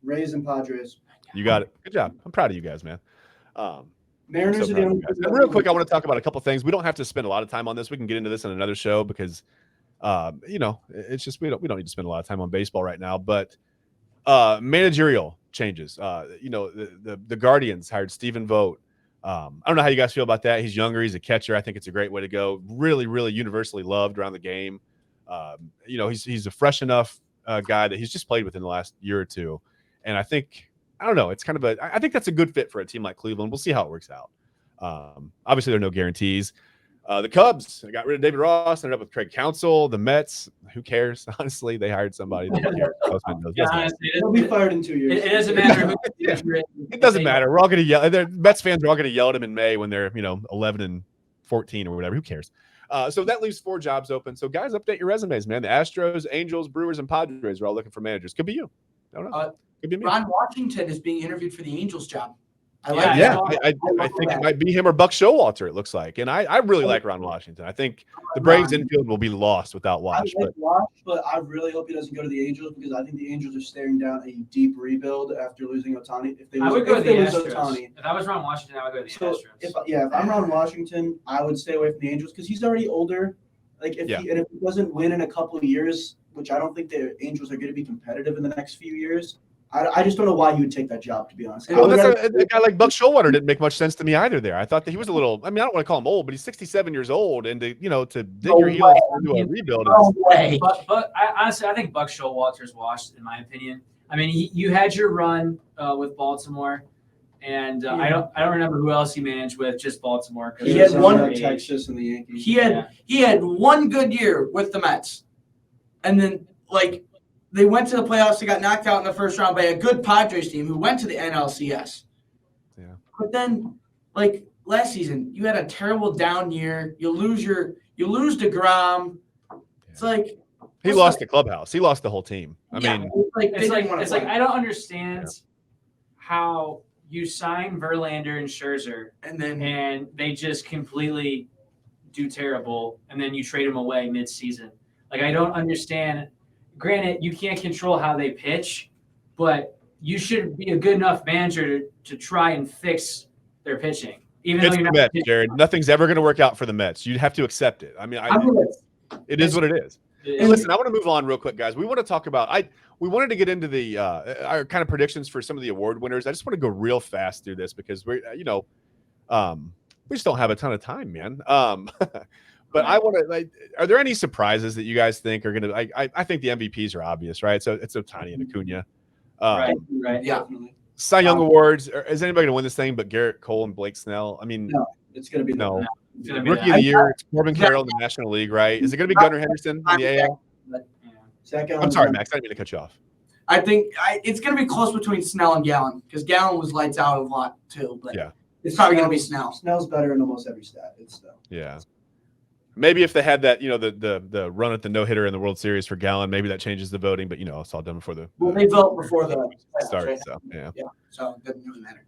Rays and Padres. You got it. Good job. I'm proud of you guys, man. Mariners are the only. And real quick, I want to talk about a couple things. We don't have to spend a lot of time on this. We can get into this in another show because, it's just we don't need to spend a lot of time on baseball right now. But managerial changes. The Guardians hired Stephen Vogt. I don't know how you guys feel about that. He's younger. He's a catcher. I think it's a great way to go. Really, really universally loved around the game. He's a fresh enough guy that he's just played with in the last year or two, and I think. I don't know. It's kind of I think that's a good fit for a team like Cleveland. We'll see how it works out. Obviously, there are no guarantees. The Cubs got rid of David Ross, ended up with Craig Counsell. The Mets, who cares? Honestly, they hired somebody. He'll be fired in 2 years. It doesn't matter. It doesn't matter. We're all going to yell. Mets fans are all going to yell at him in May when they're 11-14 or whatever. Who cares? So that leaves 4 jobs open. So guys, update your resumes, man. The Astros, Angels, Brewers, and Padres are all looking for managers. Could be you. I don't know. Ron Washington is being interviewed for the Angels job. I think it might be him or Buck Showalter, it looks like. And I really like Ron Washington. I think the Braves infield will be lost without Wash. But I really hope he doesn't go to the Angels because I think the Angels are staring down a deep rebuild after losing Ohtani. I would go to the Astros. If I was Ron Washington, I would go to the Astros. If I'm Ron Washington, I would stay away from the Angels because he's already older. If he doesn't win in a couple of years, which I don't think the Angels are going to be competitive in the next few years, I just don't know why you would take that job, to be honest. A guy like Buck Showalter didn't make much sense to me either there. I thought that he was a little – I don't want to call him old, but he's 67 years old, and to dig your heels into a rebuild. But honestly, I think Buck Showalter's washed, in my opinion. I mean, you had your run with Baltimore, and I don't remember who else he managed with, just Baltimore. He had one Texas and the Yankees. He had one good year with the Mets, and then they went to the playoffs. They got knocked out in the first round by a good Padres team who went to the NLCS. Yeah. But then, last season, you had a terrible down year. You lose DeGrom. It's like he lost the clubhouse. He lost the whole team. It's like I don't understand how you sign Verlander and Scherzer and they just completely do terrible, and then you trade them away mid-season. Like, I don't understand. Granted, you can't control how they pitch, but you should be a good enough manager to try and fix their pitching. Even It's though you're the not Mets, Jared. Nothing's ever going to work out for the Mets. You have to accept it. I mean, it is what it is. Hey, listen, I want to move on real quick, guys. We want to talk about we wanted to get into the our kind of predictions for some of the award winners. I just want to go real fast through this because we're we just don't have a ton of time, man. But I want to are there any surprises that you guys think are going to? I think the MVPs are obvious, right? So it's Ohtani and Acuna. right. Yeah. Definitely. Cy Young Awards. Is anybody going to win this thing but Garrett Cole and Blake Snell? I mean, No, it's going to be no. It's gonna be Rookie of that. the year, it's Corbin Carroll in the National League, right? Is it going to be Gunnar Henderson in the AL? Second. I'm sorry, Max. I didn't mean to cut you off. I think it's going to be close between Snell and Gallen because Gallen was lights out a lot too. But Yeah. it's probably going to be Snell. Snell's better in almost every stat. It's Snell. Yeah. Maybe if they had that, the run at the no-hitter in the World Series for Gallen, maybe that changes the voting. But it's all done before the Well, they vote before the start. right? So yeah. So it doesn't really matter.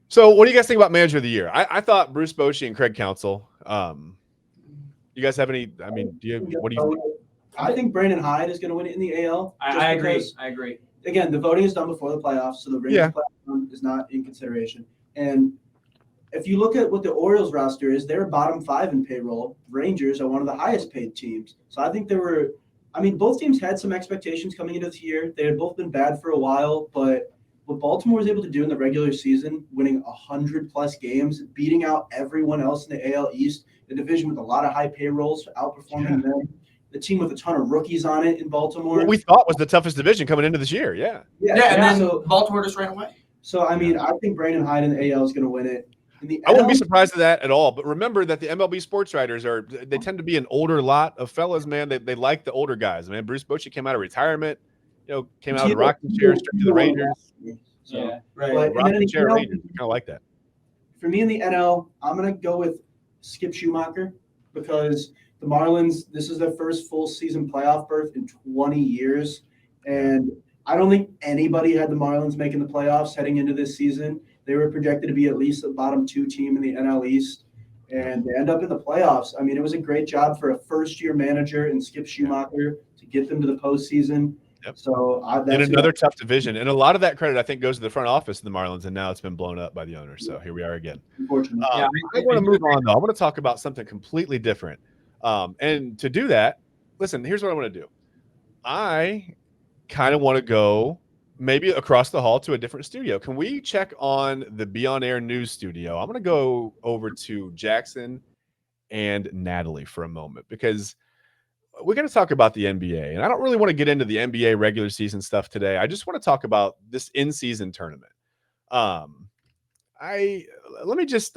So what do you guys think about Manager of the Year? I thought Bruce Bochy and Craig Counsell. You guys have any? I mean, what do you think? I think Brandon Hyde is going to win it in the AL. I agree. Again, the voting is done before the playoffs, so the Rangers playoff is not in consideration. And if you look at what the Orioles roster is, they're bottom 5 in payroll. Rangers are one of the highest paid teams. So I think both teams had some expectations coming into this year. They had both been bad for a while, but what Baltimore was able to do in the regular season, winning 100+ games, beating out everyone else in the AL East, the division with a lot of high payrolls, outperforming them. The team with a ton of rookies on it in Baltimore. What we thought was the toughest division coming into this year. Yeah. And then Baltimore just ran away. So, I mean, I think Brandon Hyde in the AL is going to win it. I wouldn't be surprised at that at all. But remember that the MLB sports writers they tend to be an older lot of fellas, man. They like the older guys. Man, Bruce Bochy came out of retirement, came out of the rocking chair straight to the Rangers. So, Yeah. Right. Rocking chair Rangers. Kind of like that. For me in the NL, I'm going to go with Skip Schumacher because the Marlins, this is their first full season playoff berth in 20 years. And I don't think anybody had the Marlins making the playoffs heading into this season. They were projected to be at least the bottom 2 team in the NL East, and they end up in the playoffs. I mean, it was a great job for a first-year manager in Skip Schumacher to get them to the postseason. Yep. So in another tough division, and a lot of that credit I think goes to the front office of the Marlins, and now it's been blown up by the owners. So here we are again. Unfortunately, I want to move on though. I want to talk about something completely different, and to do that, listen. Here's what I want to do. I kind of want to go maybe across the hall to a different studio. Can we check on the Be On Air News studio? I'm going to go over to Jackson and Natalie for a moment because we're going to talk about the NBA. And I don't really want to get into the NBA regular season stuff today. I just want to talk about this in-season tournament. Let me just,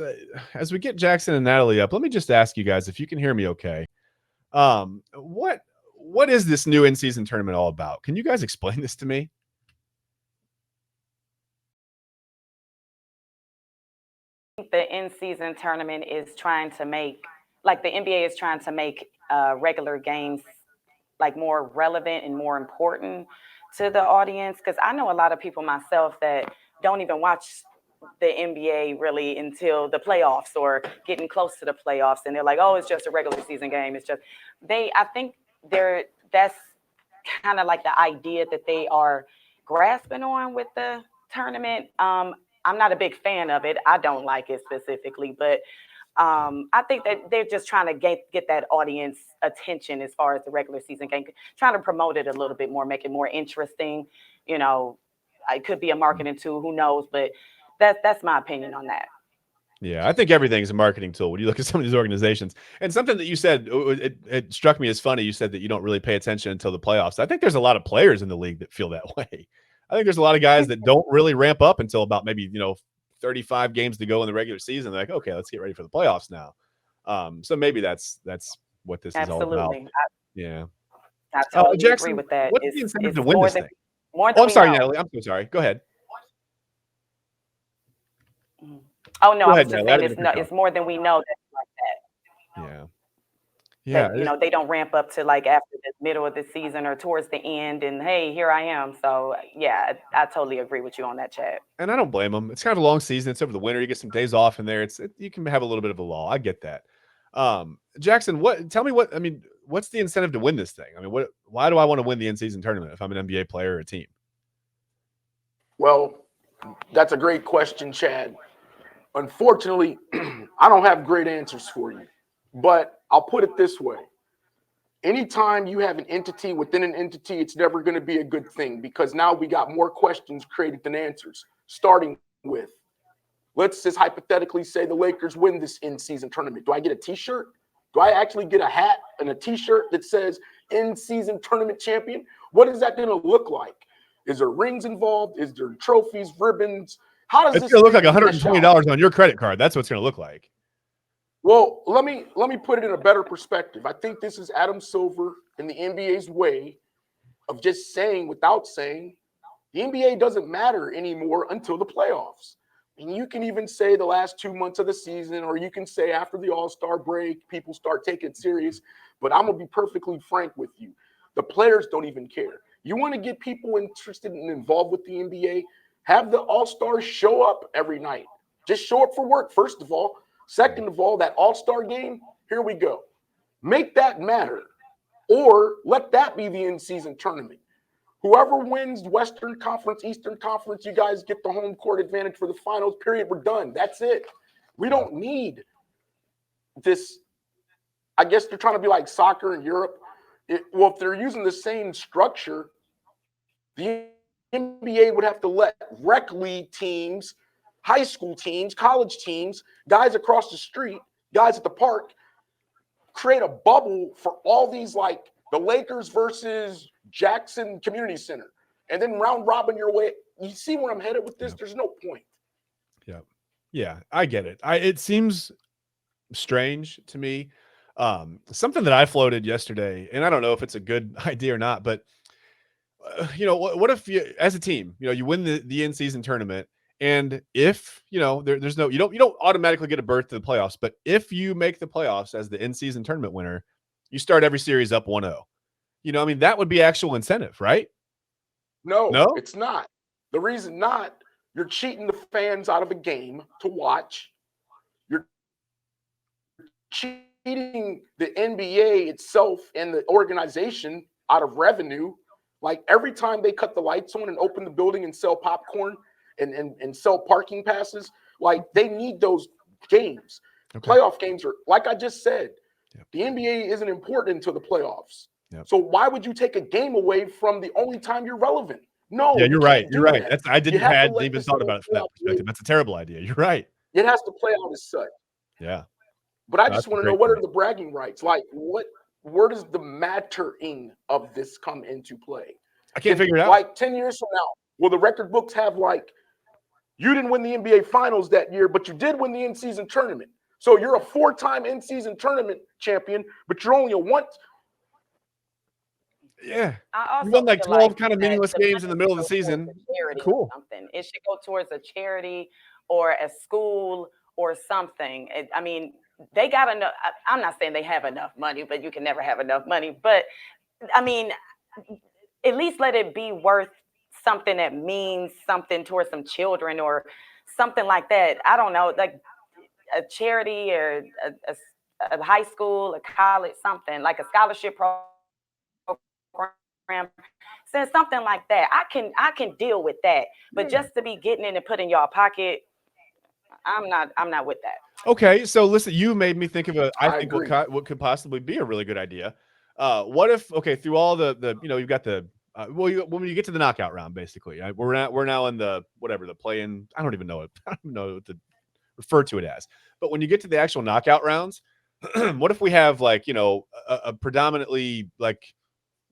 as we get Jackson and Natalie up, let me just ask you guys if you can hear me okay. What is this new in-season tournament all about? Can you guys explain this to me? The in-season tournament is trying to make, like the NBA is trying to make regular games like more relevant and more important to the audience. Because I know a lot of people myself that don't even watch the NBA really until the playoffs or getting close to the playoffs, and they're like, "Oh, it's just a regular season game." It's just I think that's kind of like the idea that they are grasping on with the tournament. I'm not a big fan of it. I don't like it specifically, but I think that they're just trying to get that audience attention as far as the regular season game, trying to promote it a little bit more, make it more interesting. It could be a marketing tool, who knows? But that's my opinion on that. Yeah, I think everything is a marketing tool when you look at some of these organizations. And something that you said, it struck me as funny. You said that you don't really pay attention until the playoffs. I think there's a lot of players in the league that feel that way. I think there's a lot of guys that don't really ramp up until about maybe 35 games to go in the regular season. They're like, okay, let's get ready for the playoffs now. So maybe that's what this is all about. Yeah, I totally Jackson, agree with that. What's the incentive to win this thing? I'm sorry, Natalie. I'm so sorry. Go ahead. Oh no, I was just saying it's more than we know. That's like that. Yeah. That, they don't ramp up to like after the middle of the season or towards the end and hey, here I am. So yeah, I totally agree with you on that, Chad. And I don't blame them. It's kind of a long season. It's over the winter. You get some days off in there. You can have a little bit of a lull. I get that. Jackson, what's the incentive to win this thing? I mean, why do I want to win the in-season tournament if I'm an NBA player or a team? Well, that's a great question, Chad. Unfortunately, I don't have great answers for you, but I'll put it this way. Anytime you have an entity within an entity, it's never going to be a good thing because now we got more questions created than answers, starting with, let's just hypothetically say the Lakers win this in-season tournament. Do I get a t-shirt? Do I actually get a hat and a t-shirt that says in-season tournament champion? What is that going to look like? Is there rings involved? Is there trophies, ribbons? How does It's this going to look like mesh out? $120 on your credit card. That's what it's going to look like. Well, let me put it in a better perspective. I think this is Adam Silver and the NBA's way of just saying without saying, the NBA doesn't matter anymore until the playoffs. And you can even say the last 2 months of the season, or you can say after the All-Star break, people start taking it serious. But I'm going to be perfectly frank with you. The players don't even care. You want to get people interested and involved with the NBA, have the All-Stars show up every night. Just show up for work, first of all. Second of all, that All-Star game, here we go. Make that matter. Or let that be the in-season tournament. Whoever wins Western Conference, Eastern Conference, you guys get the home court advantage for the finals, period. We're done. That's it. We don't need this. I guess they're trying to be like soccer in Europe. Well, if they're using the same structure, the NBA would have to let rec league teams, high school teams, college teams, guys across the street, guys at the park, create a bubble for all these, like the Lakers versus Jackson Community Center, and then round robin your way. You see where I'm headed with this? There's no point. Yeah, I get it. It seems strange to me. Something that I floated yesterday, and I don't know if it's a good idea or not, but what if you, as a team, you win the in-season tournament, and if there's no, you don't automatically get a berth to the playoffs, but if you make the playoffs as the in-season tournament winner, you start every series up 1-0. I mean, that would be actual incentive, right? No, it's not. The reason not, you're cheating the fans out of a game to watch. You're cheating the NBA itself and the organization out of revenue. Like every time they cut the lights on and open the building and sell popcorn and sell parking passes, like they need those games. Okay. Playoff games are, like I just said, the NBA isn't important until the playoffs. So why would you take a game away from the only time you're relevant? No. Yeah, you're right. You're right. That. I hadn't even thought about it from that perspective. That's a terrible idea. You're right. It has to play out as such. Yeah. But I just want to know, what are the bragging rights? Like, where does the mattering of this come into play? I can't figure it out. Like 10 years from now, will the record books have like, you didn't win the NBA Finals that year, but you did win the in-season tournament. So you're a 4-time in-season tournament champion, but you're only a one. Yeah. You won like 12 kind of meaningless games in the middle of the season. Cool. Something. It should go towards a charity or a school or something. I mean, they got enough. I'm not saying they have enough money, but you can never have enough money. But I mean, at least let it be worth something that means something towards some children or something like that. I don't know, like a charity or a high school, a college, something like a scholarship program. So something like that, I can deal with that. But just to be getting in and put in your pocket, I'm not with that. Okay, so listen, you made me think of what could possibly be a really good idea. What if through all the you've got the when you get to the knockout round, basically, we're now in the the play-in. I don't even know what to refer to it as. But when you get to the actual knockout rounds, what if we have like a predominantly like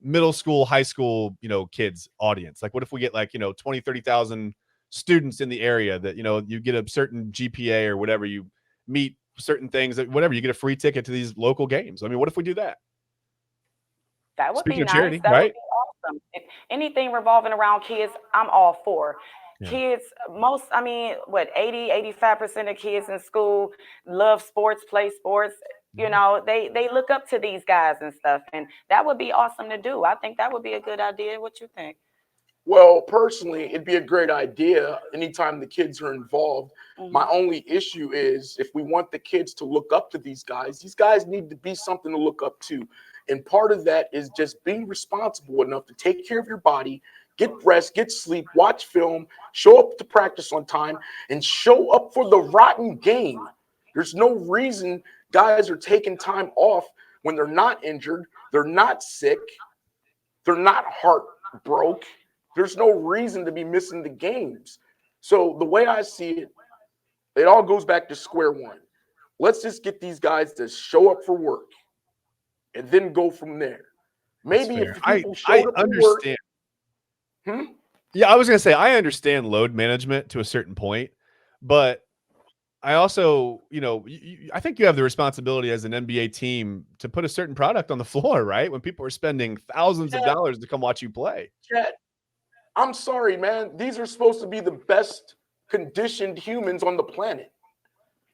middle school, high school, kids audience? Like what if we get like 20, 30,000 students in the area that you get a certain GPA or whatever, you meet certain things, that whatever, you get a free ticket to these local games. I mean, what if we do that? That would Speaking be of nice. charity, That right? would be awesome. If anything revolving around kids, I'm all for. Yeah. Kids, 85% of kids in school love sports, play sports. They look up to these guys and stuff, and that would be awesome to do. I think that would be a good idea. What you think? Well, personally, it'd be a great idea anytime the kids are involved. My only issue is if we want the kids to look up to these guys need to be something to look up to. And part of that is just being responsible enough to take care of your body, get rest, get sleep, watch film, show up to practice on time, and show up for the rotten game. There's no reason guys are taking time off when they're not injured, they're not sick, they're not heartbroken. There's no reason to be missing the games. So the way I see it, it all goes back to square one. Let's just get these guys to show up for work and then go from there. Maybe if people showed up understand. for work. Yeah, I was going to say, I understand load management to a certain point, but I also, I think you have the responsibility as an NBA team to put a certain product on the floor, right? When people are spending thousands of dollars to come watch you play. Chet, I'm sorry, man. These are supposed to be the best conditioned humans on the planet.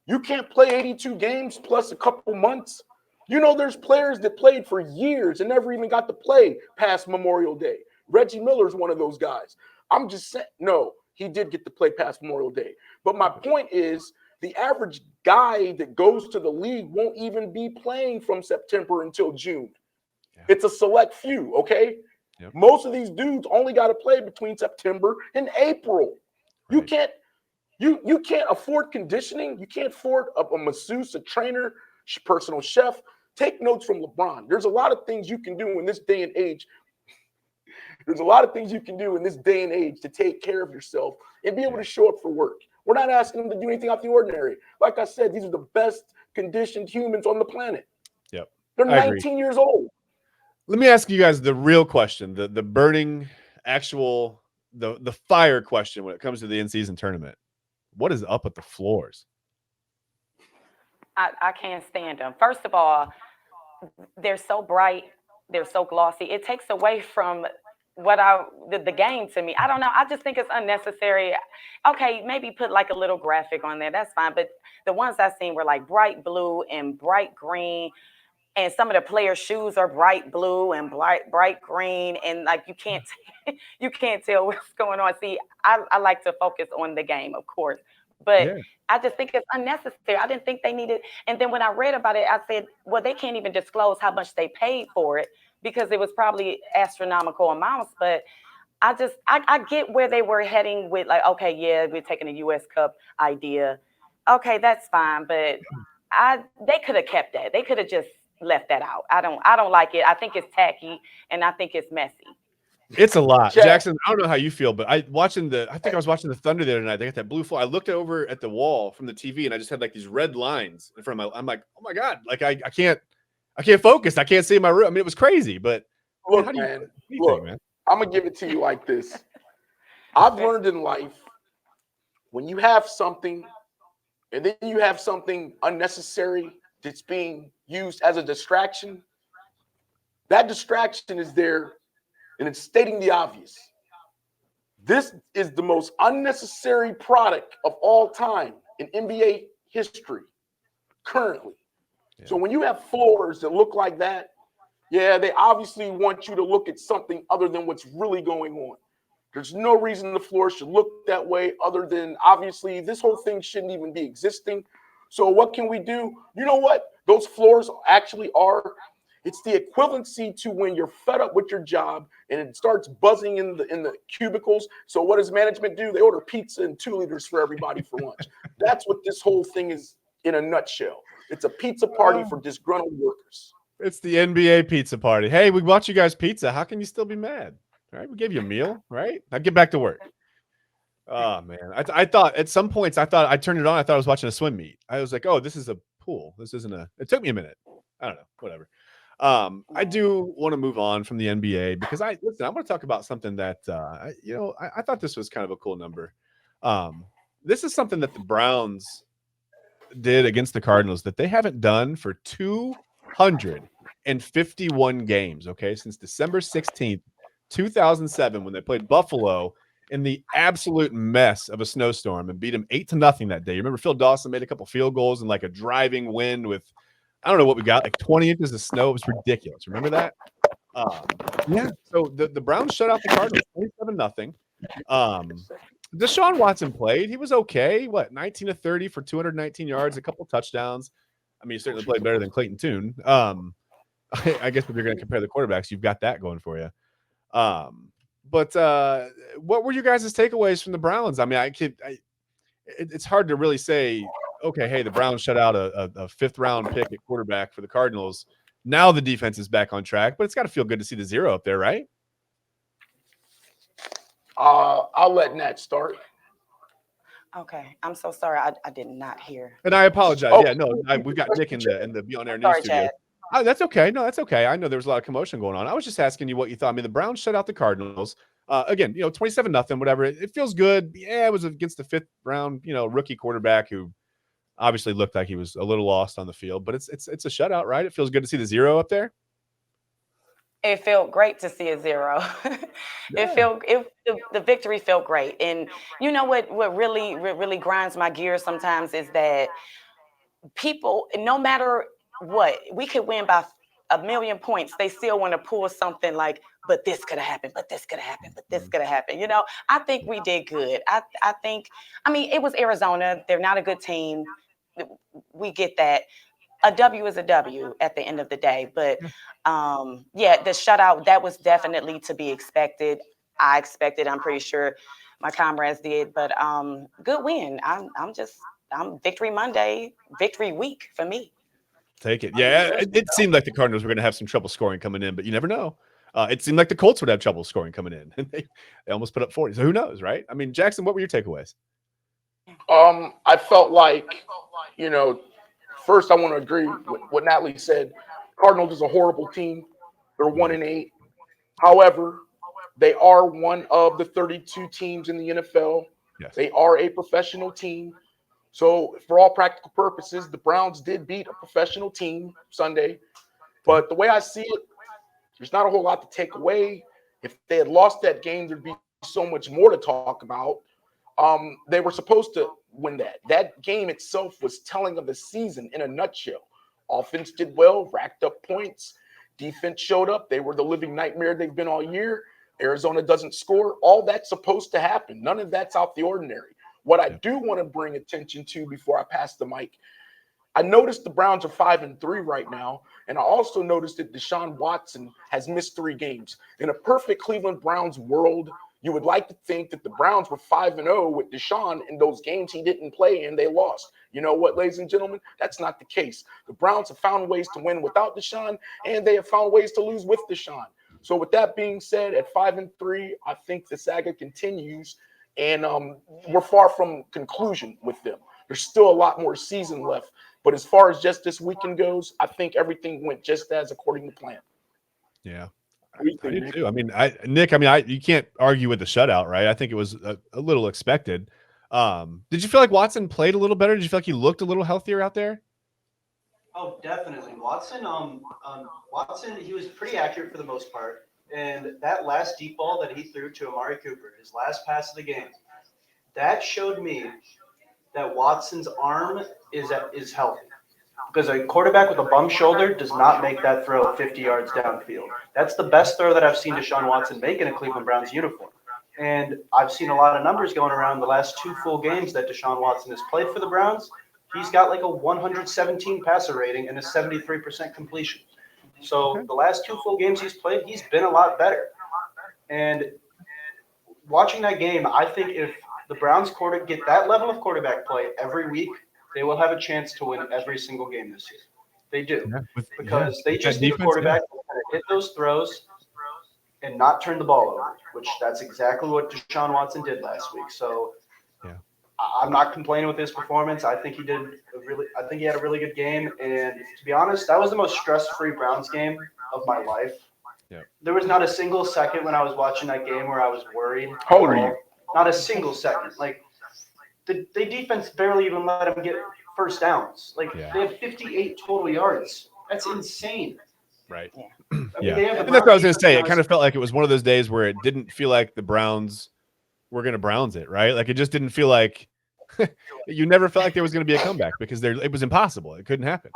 You can't play 82 games plus a couple months. There's players that played for years and never even got to play past Memorial Day. Reggie Miller's one of those guys. I'm just saying, no, he did get to play past Memorial Day. But my point is, the average guy that goes to the league won't even be playing from September until June. Yeah. It's a select few, okay? Yep. Most of these dudes only got to play between September and April. Right. You can't afford conditioning. You can't afford a masseuse, a trainer, personal chef. Take notes from LeBron. There's a lot of things you can do in this day and age. There's a lot of things you can do in this day and age to take care of yourself and be able to show up for work. We're not asking them to do anything out the ordinary. Like I said, these are the best conditioned humans on the planet. Yep. They're 19 years old. Let me ask you guys the real question, the burning actual, the fire question when it comes to the in-season tournament. What is up with the floors? I can't stand them. First of all, they're so bright. They're so glossy. It takes away from the game to me. I don't know. I just think it's unnecessary. Okay, maybe put like a little graphic on there. That's fine. But the ones I've seen were like bright blue and bright green. And some of the players' shoes are bright blue and bright green. And like you can't tell what's going on. See, I like to focus on the game, of course. But yeah. I just think it's unnecessary. I didn't think they needed. And then when I read about it, I said, well, they can't even disclose how much they paid for it because it was probably astronomical amounts. But I get where they were heading with like, okay, yeah, we're taking a U.S. Cup idea. Okay, that's fine. But they could have kept that. They could have just left that out. I don't like it. I think it's tacky and I think it's messy. It's a lot. Jackson, I don't know how you feel, but I think I was watching the Thunder the other night. They got that blue floor. I looked over at the wall from the TV and I just had like these red lines in front of I'm like, oh my God, like I can't focus. I can't see my room. I mean, it was crazy, but look, man, I'm gonna give it to you like this. I've learned in life when you have something and then you have something unnecessary that's being used as a distraction, that distraction is there. And it's stating the obvious. This is the most unnecessary product of all time in NBA history currently. Yeah. So when you have floors that look like that, yeah, they obviously want you to look at something other than what's really going on. There's no reason the floor should look that way other than obviously this whole thing shouldn't even be existing. So what can we do? You know what? Those floors actually are. It's the equivalency to when you're fed up with your job and it starts buzzing in the cubicles. So what does management do? They order pizza and 2 liters for everybody for lunch. That's what this whole thing is in a nutshell. It's a pizza party for disgruntled workers. It's the NBA pizza party. Hey, we bought you guys pizza. How can you still be mad? All right, we gave you a meal, right? Now get back to work. Oh, man. I thought at some points, I turned it on. I thought I was watching a swim meet. I was like, oh, this is a pool. This isn't it took me a minute. I don't know, whatever. I do want to move on from the NBA because I want to talk about something that, I thought this was kind of a cool number. This is something that the Browns did against the Cardinals that they haven't done for 251 games. Okay. Since December 16th, 2007, when they played Buffalo in the absolute mess of a snowstorm and beat them 8-0 that day. You remember Phil Dawson made a couple field goals and like a driving wind with, I don't know what we got, like 20 inches of snow. It was ridiculous. Remember that? Yeah. So the Browns shut out the Cardinals 27-0. Deshaun Watson played. He was okay. What, 19 of 30 for 219 yards, a couple touchdowns. I mean, he certainly played better than Clayton Tune. I guess if you're going to compare the quarterbacks, you've got that going for you. But what were you guys' takeaways from the Browns? I mean, it's hard to really say, okay, hey, the Browns shut out a fifth-round pick at quarterback for the Cardinals. Now the defense is back on track, but it's got to feel good to see the 0 up there, right? I'll let Nat start. Okay, I'm so sorry. I did not hear. And I apologize. Oh. Yeah, no, we've got Nick in the Be On Air News Sorry, studio. Chad. Oh, that's okay. No, that's okay. I know there was a lot of commotion going on. I was just asking you what you thought. I mean, the Browns shut out the Cardinals. Again, 27-0, whatever. It feels good. Yeah, it was against the fifth round, rookie quarterback who obviously looked like he was a little lost on the field. But it's a shutout, right? It feels good to see the 0 up there. It felt great to see a 0. The victory felt great. And you know what really grinds my gears sometimes is that people, no matter what, we could win by a million points, they still want to pull something like, but this could have happened, but this could have happened, but this could have happened. I think we did good. I think, it was Arizona. They're not a good team. We get that. A W is a W at the end of the day. But the shutout, that was definitely to be expected. I expected, I'm pretty sure my comrades did, but good win. I'm Victory Monday, victory week for me. Take it. Yeah, it seemed like the Cardinals were going to have some trouble scoring coming in, but you never know. It seemed like the Colts would have trouble scoring coming in, and they almost put up 40. So who knows, right? I mean, Jackson, what were your takeaways? I felt like, first I want to agree with what Natalie said. Cardinals is a horrible team. They're 1-8. However, they are one of the 32 teams in the NFL. Yes. They are a professional team. So for all practical purposes, the Browns did beat a professional team Sunday. But the way I see it, there's not a whole lot to take away. If they had lost that game, there'd be so much more to talk about. They were supposed to win that. That game itself was telling of the season in a nutshell. Offense did well, racked up points. Defense showed up. They were the living nightmare they've been all year. Arizona doesn't score. All that's supposed to happen. None of that's out the ordinary. What I do want to bring attention to before I pass the mic, I noticed the Browns are 5-3 right now, and I also noticed that Deshaun Watson has missed 3 games. In a perfect Cleveland Browns world, you would like to think that the Browns were 5-0 with Deshaun in those games he didn't play and they lost. You know what, ladies and gentlemen? That's not the case. The Browns have found ways to win without Deshaun, and they have found ways to lose with Deshaun. So with that being said, at 5-3, I think the saga continues, and we're far from conclusion with them. There's still a lot more season left. But as far as just this weekend goes, I think everything went just as according to plan. Yeah. What do you I think, do Nick? too. I mean, Nick, you can't argue with the shutout, right? I think it was a little expected. Did you feel like Watson played a little better? Did you feel like he looked a little healthier out there? Oh, definitely. Watson, he was pretty accurate for the most part. And that last deep ball that he threw to Amari Cooper, his last pass of the game, that showed me that Watson's arm is healthy. Because a quarterback with a bum shoulder does not make that throw 50 yards downfield. That's the best throw that I've seen Deshaun Watson make in a Cleveland Browns uniform. And I've seen a lot of numbers going around the last 2 full games that Deshaun Watson has played for the Browns. He's got like a 117 passer rating and a 73% completion. So the last 2 full games he's played, he's been a lot better. And watching that game, I think if the Browns get that level of quarterback play every week, they will have a chance to win every single game this season. They do. Because they just need a quarterback to kind of hit those throws and not turn the ball over, which that's exactly what Deshaun Watson did last week. So I'm not complaining with his performance. I think he had a really good game. And to be honest, that was the most stress-free Browns game of my life. Yeah. There was not a single second when I was watching that game where I was worried. How old are you? Not a single second. Like, the defense barely even let them get first downs. Like, they had 58 total yards. That's insane. Right. And that's what I was going to say. It kind of felt like it was one of those days where it didn't feel like the Browns were going to Browns it, right? Like, it just didn't feel like you never felt like there was going to be a comeback because it was impossible. It couldn't happen.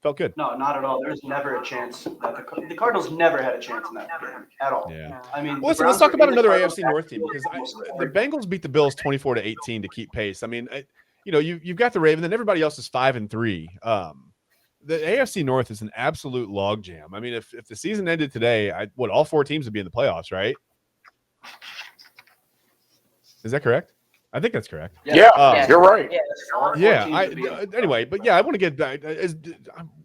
Felt good. No, not at all. There's never a chance that the Cardinals never had a chance in that game at all. Yeah. I mean, Well, listen, let's talk about another AFC North team because the Bengals beat the Bills 24-18 to keep pace. I mean, you've got the Ravens, then everybody else is 5-3. The AFC North is an absolute logjam. I mean, if the season ended today, all 4 teams would be in the playoffs, right? Is that correct? I think that's correct. Yeah, you're right. Yeah. Anyway, but yeah, I want to get back.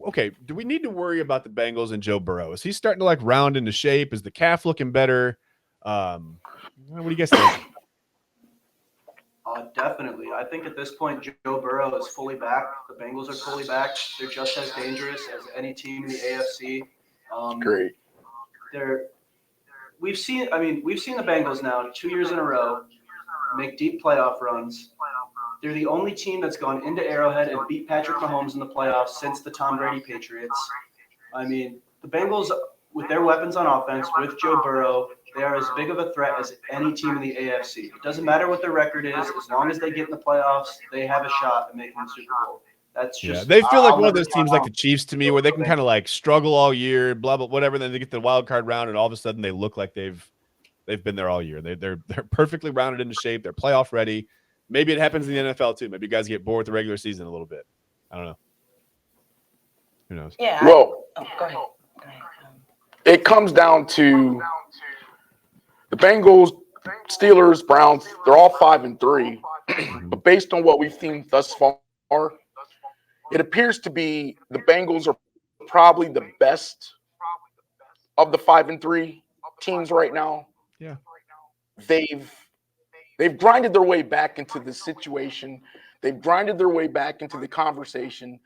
Okay. Do we need to worry about the Bengals and Joe Burrow? Is he starting to like round into shape? Is the calf looking better? What do you guys think? Definitely. I think at this point, Joe Burrow is fully back. The Bengals are fully back. They're just as dangerous as any team in the AFC. Great. We've seen the Bengals now 2 years in a row make deep playoff runs. They're the only team that's gone into Arrowhead and beat Patrick Mahomes in the playoffs since the Tom Brady Patriots. I mean, the Bengals, with their weapons on offense, with Joe Burrow, they are as big of a threat as any team in the AFC. It doesn't matter what their record is. As long as they get in the playoffs, they have a shot at making the Super Bowl. That's just they feel like one of those teams like the Chiefs to me, where they can kind of like struggle all year, blah blah whatever. Then they get the wild card round, and all of a sudden they look like they've been there all year. They're perfectly rounded into shape. They're playoff ready. Maybe it happens in the NFL too. Maybe you guys get bored with the regular season a little bit. I don't know. Who knows? Yeah. Well, go ahead. It comes down to the Bengals, Steelers, Browns. They're all 5-3, but based on what we've seen thus far, it appears to be the Bengals are probably the best of the 5-3 teams right now. Yeah. They've grinded their way back into the situation. They've grinded their way back into the conversation.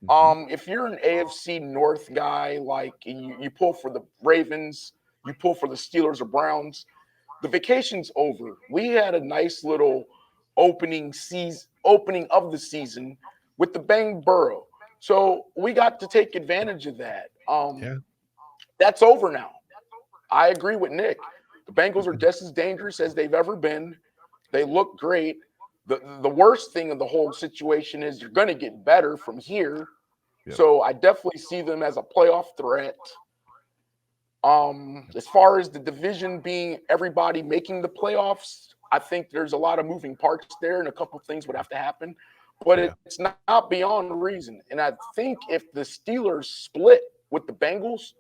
If you're an AFC North guy, like you pull for the Ravens, you pull for the Steelers or Browns, the vacation's over. We had a nice little opening of the season with the Bang Burrow. So we got to take advantage of that. That's over now. I agree with Nick. The Bengals are just as dangerous as they've ever been. They look great. The worst thing of the whole situation is you're going to get better from here. Yep. So I definitely see them as a playoff threat. As far as the division being everybody making the playoffs, I think there's a lot of moving parts there and a couple of things would have to happen. But it's not beyond reason. And I think if the Steelers split with the Bengals,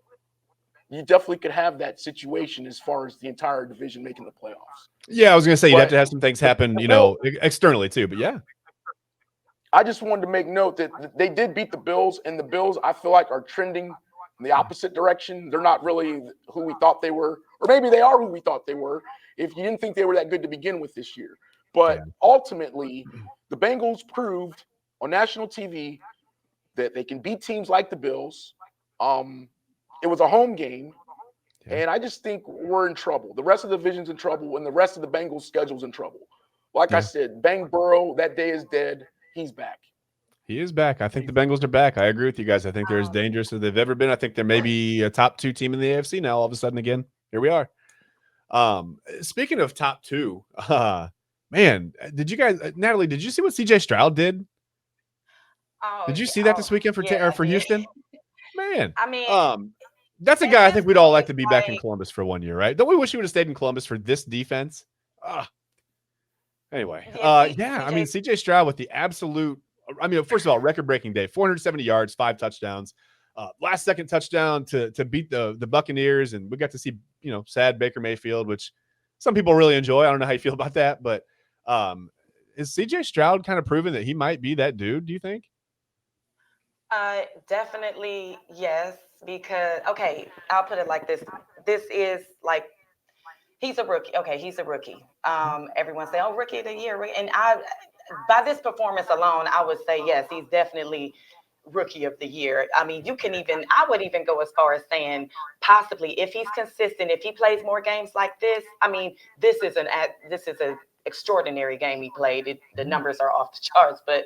you definitely could have that situation as far as the entire division making the playoffs. Yeah, I was going to say you'd have to have some things happen, externally too. But yeah. I just wanted to make note that they did beat the Bills, and the Bills, I feel like, are trending in the opposite direction. They're not really who we thought they were, or maybe they are who we thought they were if you didn't think they were that good to begin with this year. But ultimately, the Bengals proved on national TV that they can beat teams like the Bills. It was a home game, and I just think we're in trouble. The rest of the division's in trouble, and the rest of the Bengals' schedule's in trouble. Like I said, Bang Burrow, that day is dead. He's back. He is back. I think the Bengals are back. I agree with you guys. I think they're as dangerous as they've ever been. I think they're maybe a top 2 team in the AFC now. All of a sudden, again, here we are. Speaking of top 2, man, did you guys, Natalie? Did you see what CJ Stroud did? Did you see that this weekend for Houston? Man, I mean, that's a guy I think we'd all like to be back in Columbus for 1 year, right? Don't we wish he would have stayed in Columbus for this defense? Anyway, I mean, CJ Stroud with the absolute, first of all, record-breaking day, 470 yards, 5 touchdowns, last second touchdown to beat the Buccaneers. And we got to see, sad Baker Mayfield, which some people really enjoy. I don't know how you feel about that, but is CJ Stroud kind of proven that he might be that dude, do you think? Definitely yes, because I'll put it like this. This is like he's a rookie. Okay, he's a rookie. Everyone say, "Oh, rookie of the year," and by this performance alone, I would say yes, he's definitely rookie of the year. I mean, I would even go as far as saying possibly if he's consistent, if he plays more games like this. I mean, this is an extraordinary game he played. The numbers are off the charts, but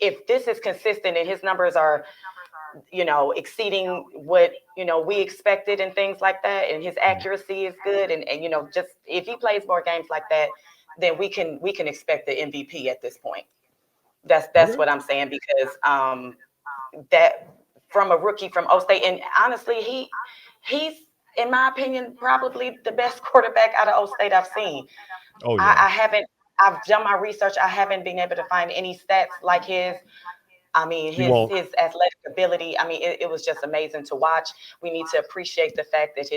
if this is consistent and his numbers are, exceeding what, we expected and things like that, and his accuracy is good, and just if he plays more games like that, then we can expect the MVP at this point. That's what I'm saying, because that from a rookie from O State. And honestly, he's, in my opinion, probably the best quarterback out of O State I've seen. Oh yeah. I've done my research. I haven't been able to find any stats like his. I mean, He won't. his athletic ability. I mean, it was just amazing to watch. We need to appreciate the fact that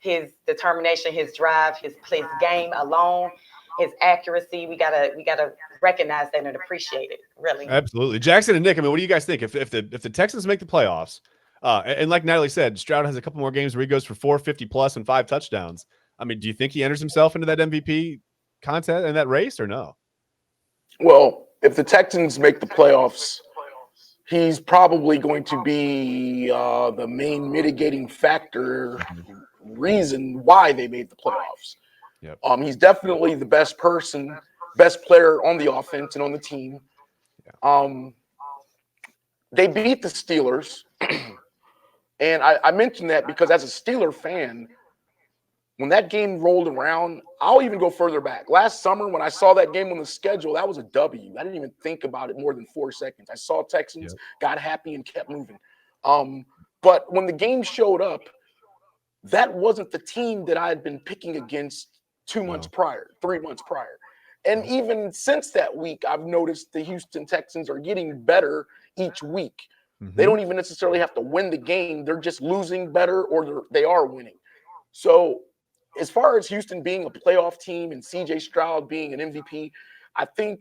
his determination, his drive, his game alone, his accuracy. We gotta recognize that and appreciate it. Really. Absolutely. Jackson and Nick, I mean, what do you guys think? If the Texans make the playoffs, and like Natalie said, Stroud has a couple more games where he goes for 450 plus and 5 touchdowns. I mean, do you think he enters himself into that MVP contest and that race or no? Well, if the Texans make the playoffs, he's probably going to be the main mitigating factor reason why they made the playoffs. Yep. He's definitely the best player on the offense and on the team. Yeah. They beat the Steelers, and I mentioned that because as a Steeler fan, when that game rolled around, I'll even go further back. Last summer, when I saw that game on the schedule, that was a W. I didn't even think about it more than 4 seconds. I saw Texans, got happy, and kept moving. But when the game showed up, that wasn't the team that I had been picking against 2 months prior, 3 months prior. And even since that week, I've noticed the Houston Texans are getting better each week. Mm-hmm. They don't even necessarily have to win the game. They're just losing better or they are winning. So as far as Houston being a playoff team and C.J. Stroud being an MVP, I think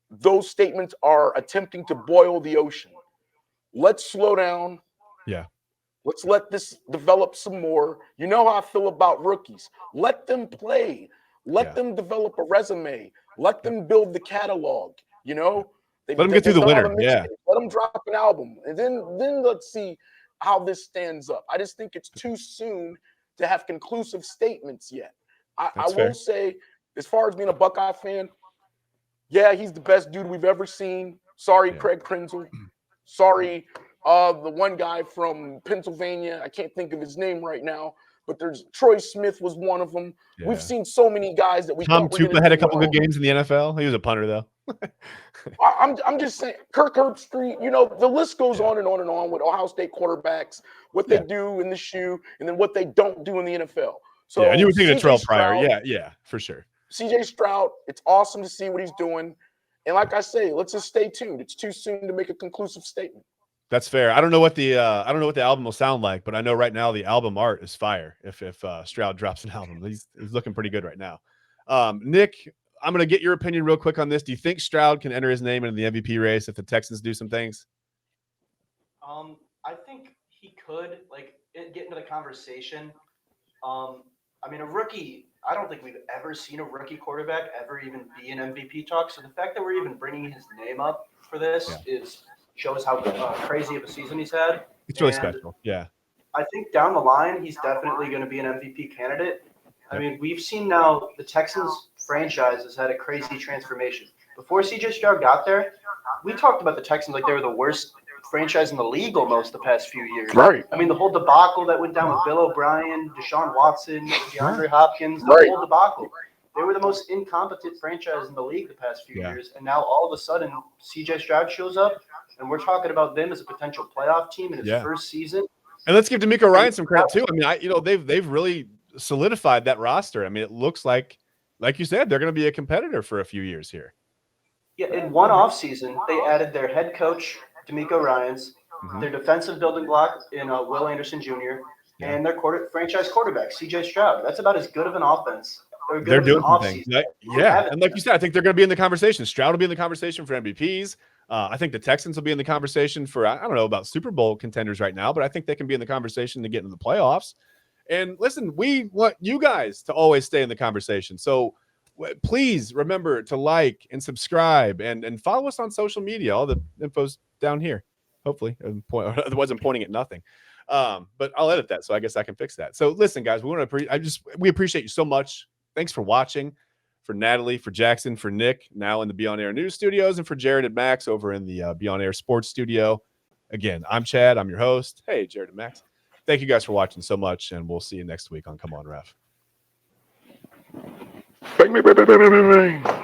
those statements are attempting to boil the ocean. Let's slow down. Yeah. Let's let this develop some more. You know how I feel about rookies. Let them play. Let them develop a resume. Let them build the catalog. You know, let them get through the winter. Yeah. Let them drop an album, and then let's see how this stands up. I just think it's too soon to have conclusive statements yet. I will say, as far as being a Buckeye fan, yeah, he's the best dude we've ever seen. Sorry, Craig Krenzel. Sorry, the one guy from Pennsylvania. I can't think of his name right now. But there's Troy Smith was one of them. Yeah. We've seen so many guys that we. Tom Tupa had a couple good games in the NFL. He was a punter though. I'm just saying, Kirk Herbstreit. You know, the list goes on and on and on with Ohio State quarterbacks, what they do in the shoe, and then what they don't do in the NFL. So and you were thinking of Terrell Pryor. Yeah, for sure. C.J. Stroud. It's awesome to see what he's doing, and like I say, let's just stay tuned. It's too soon to make a conclusive statement. That's fair. I don't know what the album will sound like, but I know right now the album art is fire. If Stroud drops an album, he's looking pretty good right now. Nick, I'm gonna get your opinion real quick on this. Do you think Stroud can enter his name into the MVP race if the Texans do some things? I think he could get into the conversation. I mean, a rookie. I don't think we've ever seen a rookie quarterback ever even be in MVP talk. So the fact that we're even bringing his name up for this shows how crazy of a season he's had. It's really special. Yeah. I think down the line, he's definitely going to be an MVP candidate. I mean, we've seen now the Texans franchise has had a crazy transformation. Before C.J. Stroud got there, we talked about the Texans like they were the worst franchise in the league almost the past few years. Right. I mean, the whole debacle that went down with Bill O'Brien, Deshaun Watson, DeAndre Hopkins, the whole debacle. They were the most incompetent franchise in the league the past few years. And now all of a sudden, C.J. Stroud shows up. And we're talking about them as a potential playoff team in his first season. And let's give DeMeco Ryan some credit too. I mean, they've really solidified that roster. I mean, it looks like you said, they're going to be a competitor for a few years here. Yeah, in one offseason, they added their head coach, DeMeco Ryans, their defensive building block in Will Anderson Jr., and their franchise quarterback, C.J. Stroud. That's about as good of an offense. They're doing some things. And like you said, I think they're going to be in the conversation. Stroud will be in the conversation for MVPs. I think the Texans will be in the conversation for, I don't know about Super Bowl contenders right now, but I think they can be in the conversation to get into the playoffs. And listen, we want you guys to always stay in the conversation. So please remember to like and subscribe and follow us on social media. All the info's down here. Hopefully, I wasn't pointing at nothing. But I'll edit that, so I guess I can fix that. So listen, guys, we appreciate you so much. Thanks for watching. For Natalie, for Jackson, for Nick, now in the Be On Air News Studios, and for Jared and Max over in the Be On Air Sports Studio. Again, I'm Chad. I'm your host. Hey, Jared and Max. Thank you guys for watching so much, and we'll see you next week on Come On Ref. Bang, bang, bang, bang, bang, bang.